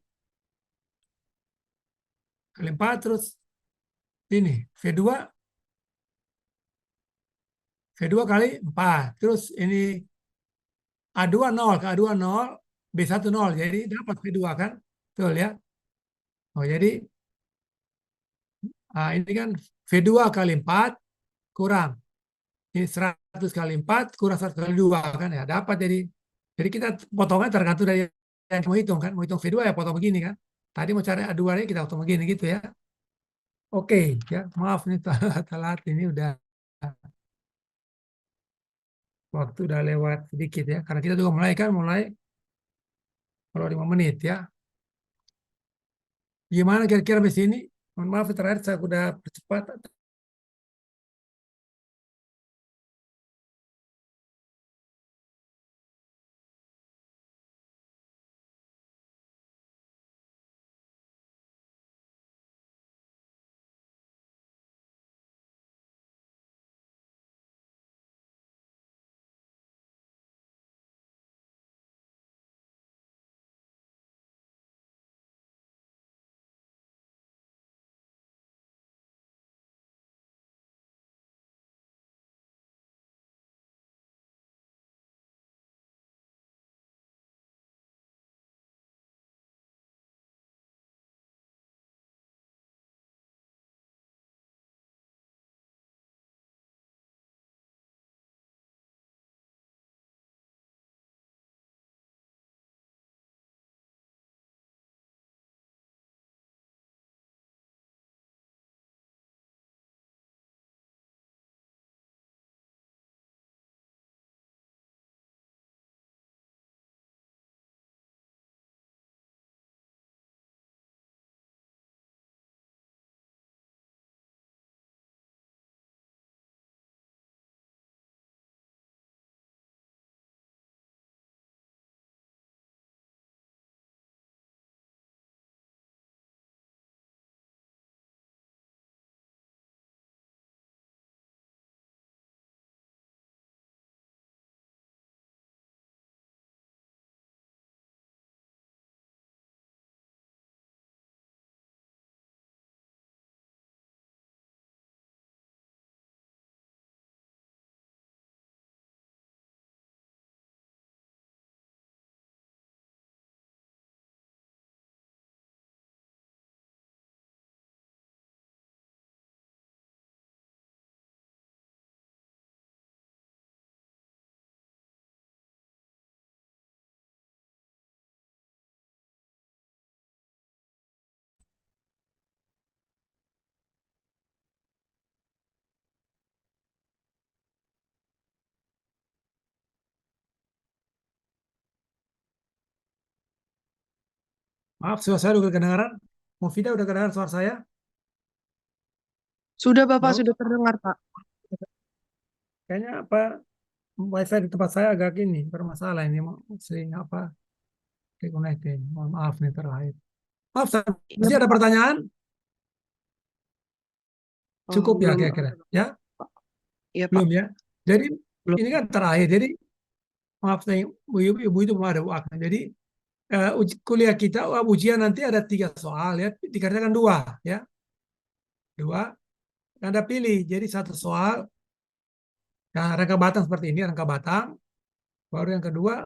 4 terus ini V2 kali 4 terus ini A2 0 ke A2 0 B1 0 jadi dapat V2 kan betul ya. Oh jadi ini kan V2 kali 4 kurang ini 100 kali 4 kurang 100 kali 2 kan ya dapat jadi kita potongnya tergantung dari yang mau hitung kan mau hitung V2 ya potong begini kan tadi mau cari A2 nya kita potong begini gitu ya. Oke ya maaf nih telat ini udah waktu udah lewat sedikit ya karena kita juga mulai kalau 5 menit ya. Gimana kira-kira di sini? Mohon maaf terakhir saya udah percepat Maaf, suara saya udah kedengaran. Mufidah udah kedengaran suara saya? Sudah Bapak, Halo? sudah terdengar Pak. Kayaknya apa wifi di tempat saya agak ini bermasalah ini sering apa reconnecting. Mohon maaf nih terakhir. Maaf, Iya masih ada Bapak. pertanyaan? Cukup ya Belum kira-kira? Ya, Iya Pak, belum ya. Jadi belum. ini kan terakhir. Jadi maaf saya, ibu itu belum ada waktu. Jadi kuliah kita ujian nanti ada 3 soal ya, dikerjakan 2 ya, 2. Anda pilih. Jadi 1 soal ya, rangka batang seperti ini, rangka batang. Baru yang kedua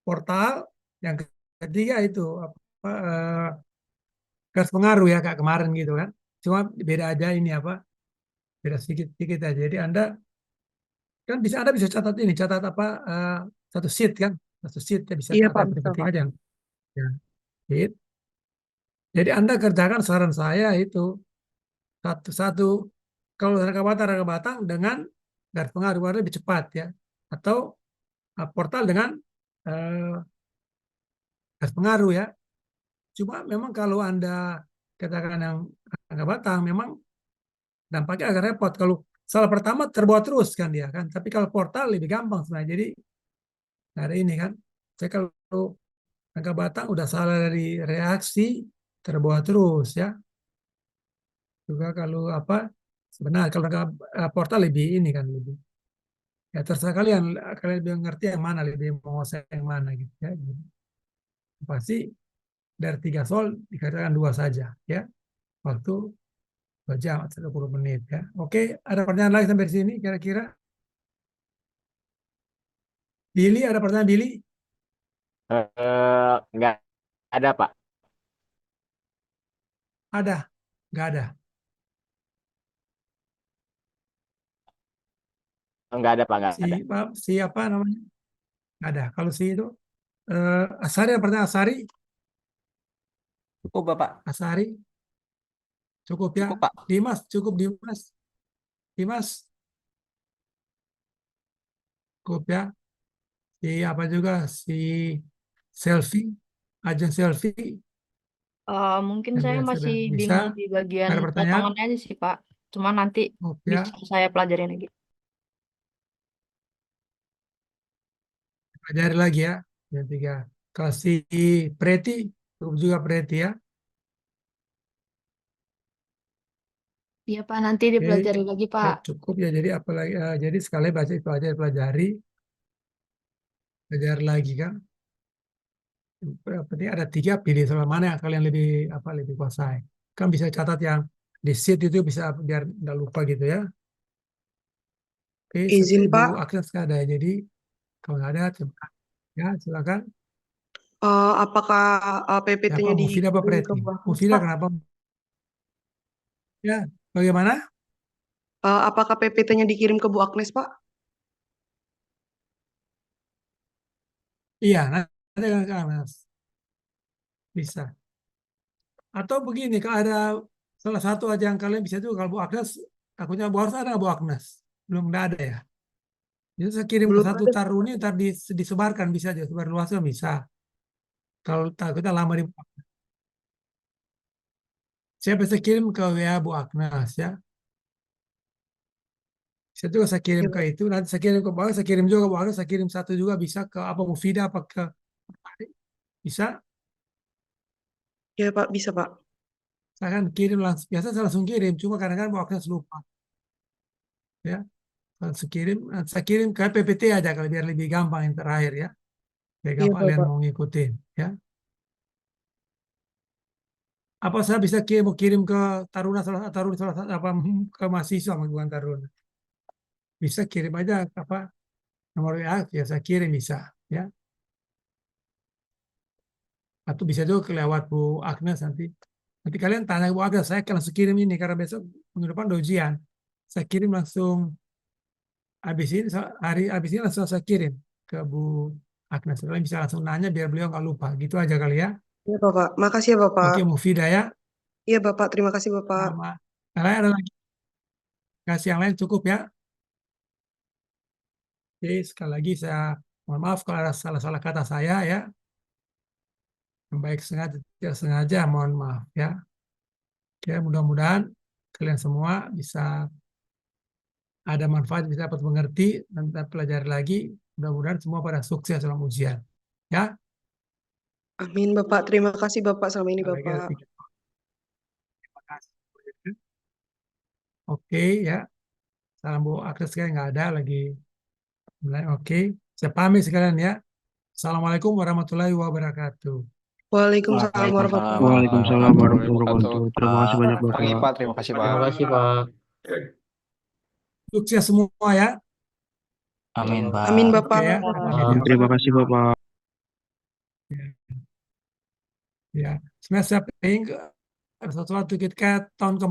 portal, yang ketiga itu apa garis pengaruh ya kayak kemarin gitu kan. Cuma beda aja ini apa, beda sedikit aja. Jadi Anda bisa catat ini, catat apa satu sheet kan, satu sheet ya bisa Iya ada Pak, bisa penting Pak. aja ya, sheet. Jadi Anda kerjakan saran saya itu satu-satu. Kalau rangka batang dengan garis pengaruh lebih cepat ya, atau portal dengan eh, garis pengaruh ya. Cuma memang kalau Anda katakan yang rangka batang, memang dampaknya agak repot. Kalau salah pertama terbawa terus kan dia kan. Tapi kalau portal lebih gampang sebenarnya. Jadi ada ini kan. Saya kalau rangka batang udah salah dari reaksi terbawa terus ya. Juga kalau apa sebenarnya kalau rangka portal lebih ini kan lebih. Ya terserah kalian lebih ngerti yang mana, lebih menguasai yang mana gitu ya. Pasti dari 3 soal dikatakan 2 saja ya. Waktu 2 jam 30 menit ya. Oke, ada pertanyaan lagi sampai di sini kira-kira? Billy, ada pertanyaan Billy? Nggak ada, Pak. Ada? Nggak ada. Nggak ada, Pak. Nggak ada. Siapa namanya? Nggak ada. Kalau si itu Asari, ada pertanyaan Asari? Cukup Bapak. Asari, cukup ya. Cukup Pak. Dimas, cukup Dimas. Dimas, cukup ya. Si apa juga si selfie, agen selfie Mungkin yang saya biasa masih bisa. bingung di bagian Ada pertanyaan? potongannya aja sih, Pak. Cuma nanti Cukup ya. bisa saya pelajarin lagi. Pelajari lagi ya. Yang 3. Kalau si Preti, cukup juga Preti ya. Iya, Pak. Nanti Oke, dipelajari lagi, ya, Pak. cukup ya. Jadi apalagi jadi sekali baca itu aja pelajari, belajar lagi kan. Yang penting ada 3, pilih soal mana yang kalian lebih kuasai. Kan bisa catat yang di sheet itu bisa biar nggak lupa gitu ya. Oke, Izin Ibu Pak, Agnes nggak ada jadi kalau nggak ada ya silakan. apakah Siapa PPT-nya Mufidah apa dikirim ke Preti? Bu Agnes Mufidah Pak? kenapa? Ya, bagaimana? Apakah PPT-nya dikirim ke Bu Agnes Pak? Iya, nanti ke Agnes. Bisa. Atau begini, kalau ada salah satu aja yang kalian bisa juga, kalau Bu Agnes, takutnya Bu harus ada nggak Bu Agnes? Belum nggak ada ya. Jadi saya kirim ke Belum satu ada. taruni, ntar disebarkan bisa aja, sebar luas kan bisa. Kalau takutnya lama di saya bisa kirim ke WA Bu Agnes ya. Saya juga saya kirim Ya, ke itu, nanti saya kirim ke bawah, saya kirim juga ke Bu Agnes, saya kirim satu juga bisa ke apa Mufidah apa ke bisa. ya Pak, bisa Pak. Saya kan kirim langsung, biasa saya langsung kirim, cuma kadang-kadang Bu Agnes lupa ya. Saya kirim ke PPT aja kalau biar lebih gampang yang terakhir ya. Biar Iya gampang kalian Bapak. mau ngikutin ya. Apa saya bisa kirim ke Taruna salah satu apa ke mahasiswa bukan Taruna. Bisa kirim aja apa nomor WA ya saya kirim bisa ya. Atau bisa juga lewat Bu Agnes nanti. Nanti kalian tanya Bu Agnes, saya akan langsung kirim ini karena besok minggu depan ada ujian. Saya kirim langsung habis ini langsung saya kirim ke Bu Agnes. Kalian bisa langsung nanya biar beliau nggak lupa. Gitu aja kali ya. Iya Bapak. Makasih ya Bapak. Oke, Mufidah ya. Iya Bapak, terima kasih Bapak. Sama. Yang lain ada lagi? Kasih yang lain cukup ya. Oke, sekali lagi saya mohon maaf kalau ada salah-salah kata saya ya. yang baik sengaja tidak sengaja, mohon maaf ya. Oke, mudah-mudahan kalian semua bisa ada manfaat, bisa dapat mengerti dan kita pelajari lagi. Mudah-mudahan semua pada sukses dalam ujian. Ya, Amin, Bapak. Terima kasih, Bapak, selama ini, lagi ada Bapak. 3. Terima kasih. Oke ya, salam Bu Akses sekalian nggak ada lagi. Oke, saya pamit sekalian ya. Assalamualaikum warahmatullahi wabarakatuh. Waalaikumsalam warahmatullahi wabarakatuh. Waalaikumsalam warahmatullahi wabarakatuh. Terima kasih banyak Terima kasih, Bapak. Pak. Terima kasih, Pak. Terima kasih, Pak. Sukses semua ya. Amin, Pak. Amin, Oke Bapak. ya. Terima kasih Bapak. Ya, sebenarnya saya pengen ada sesuatu kita tahun kemarin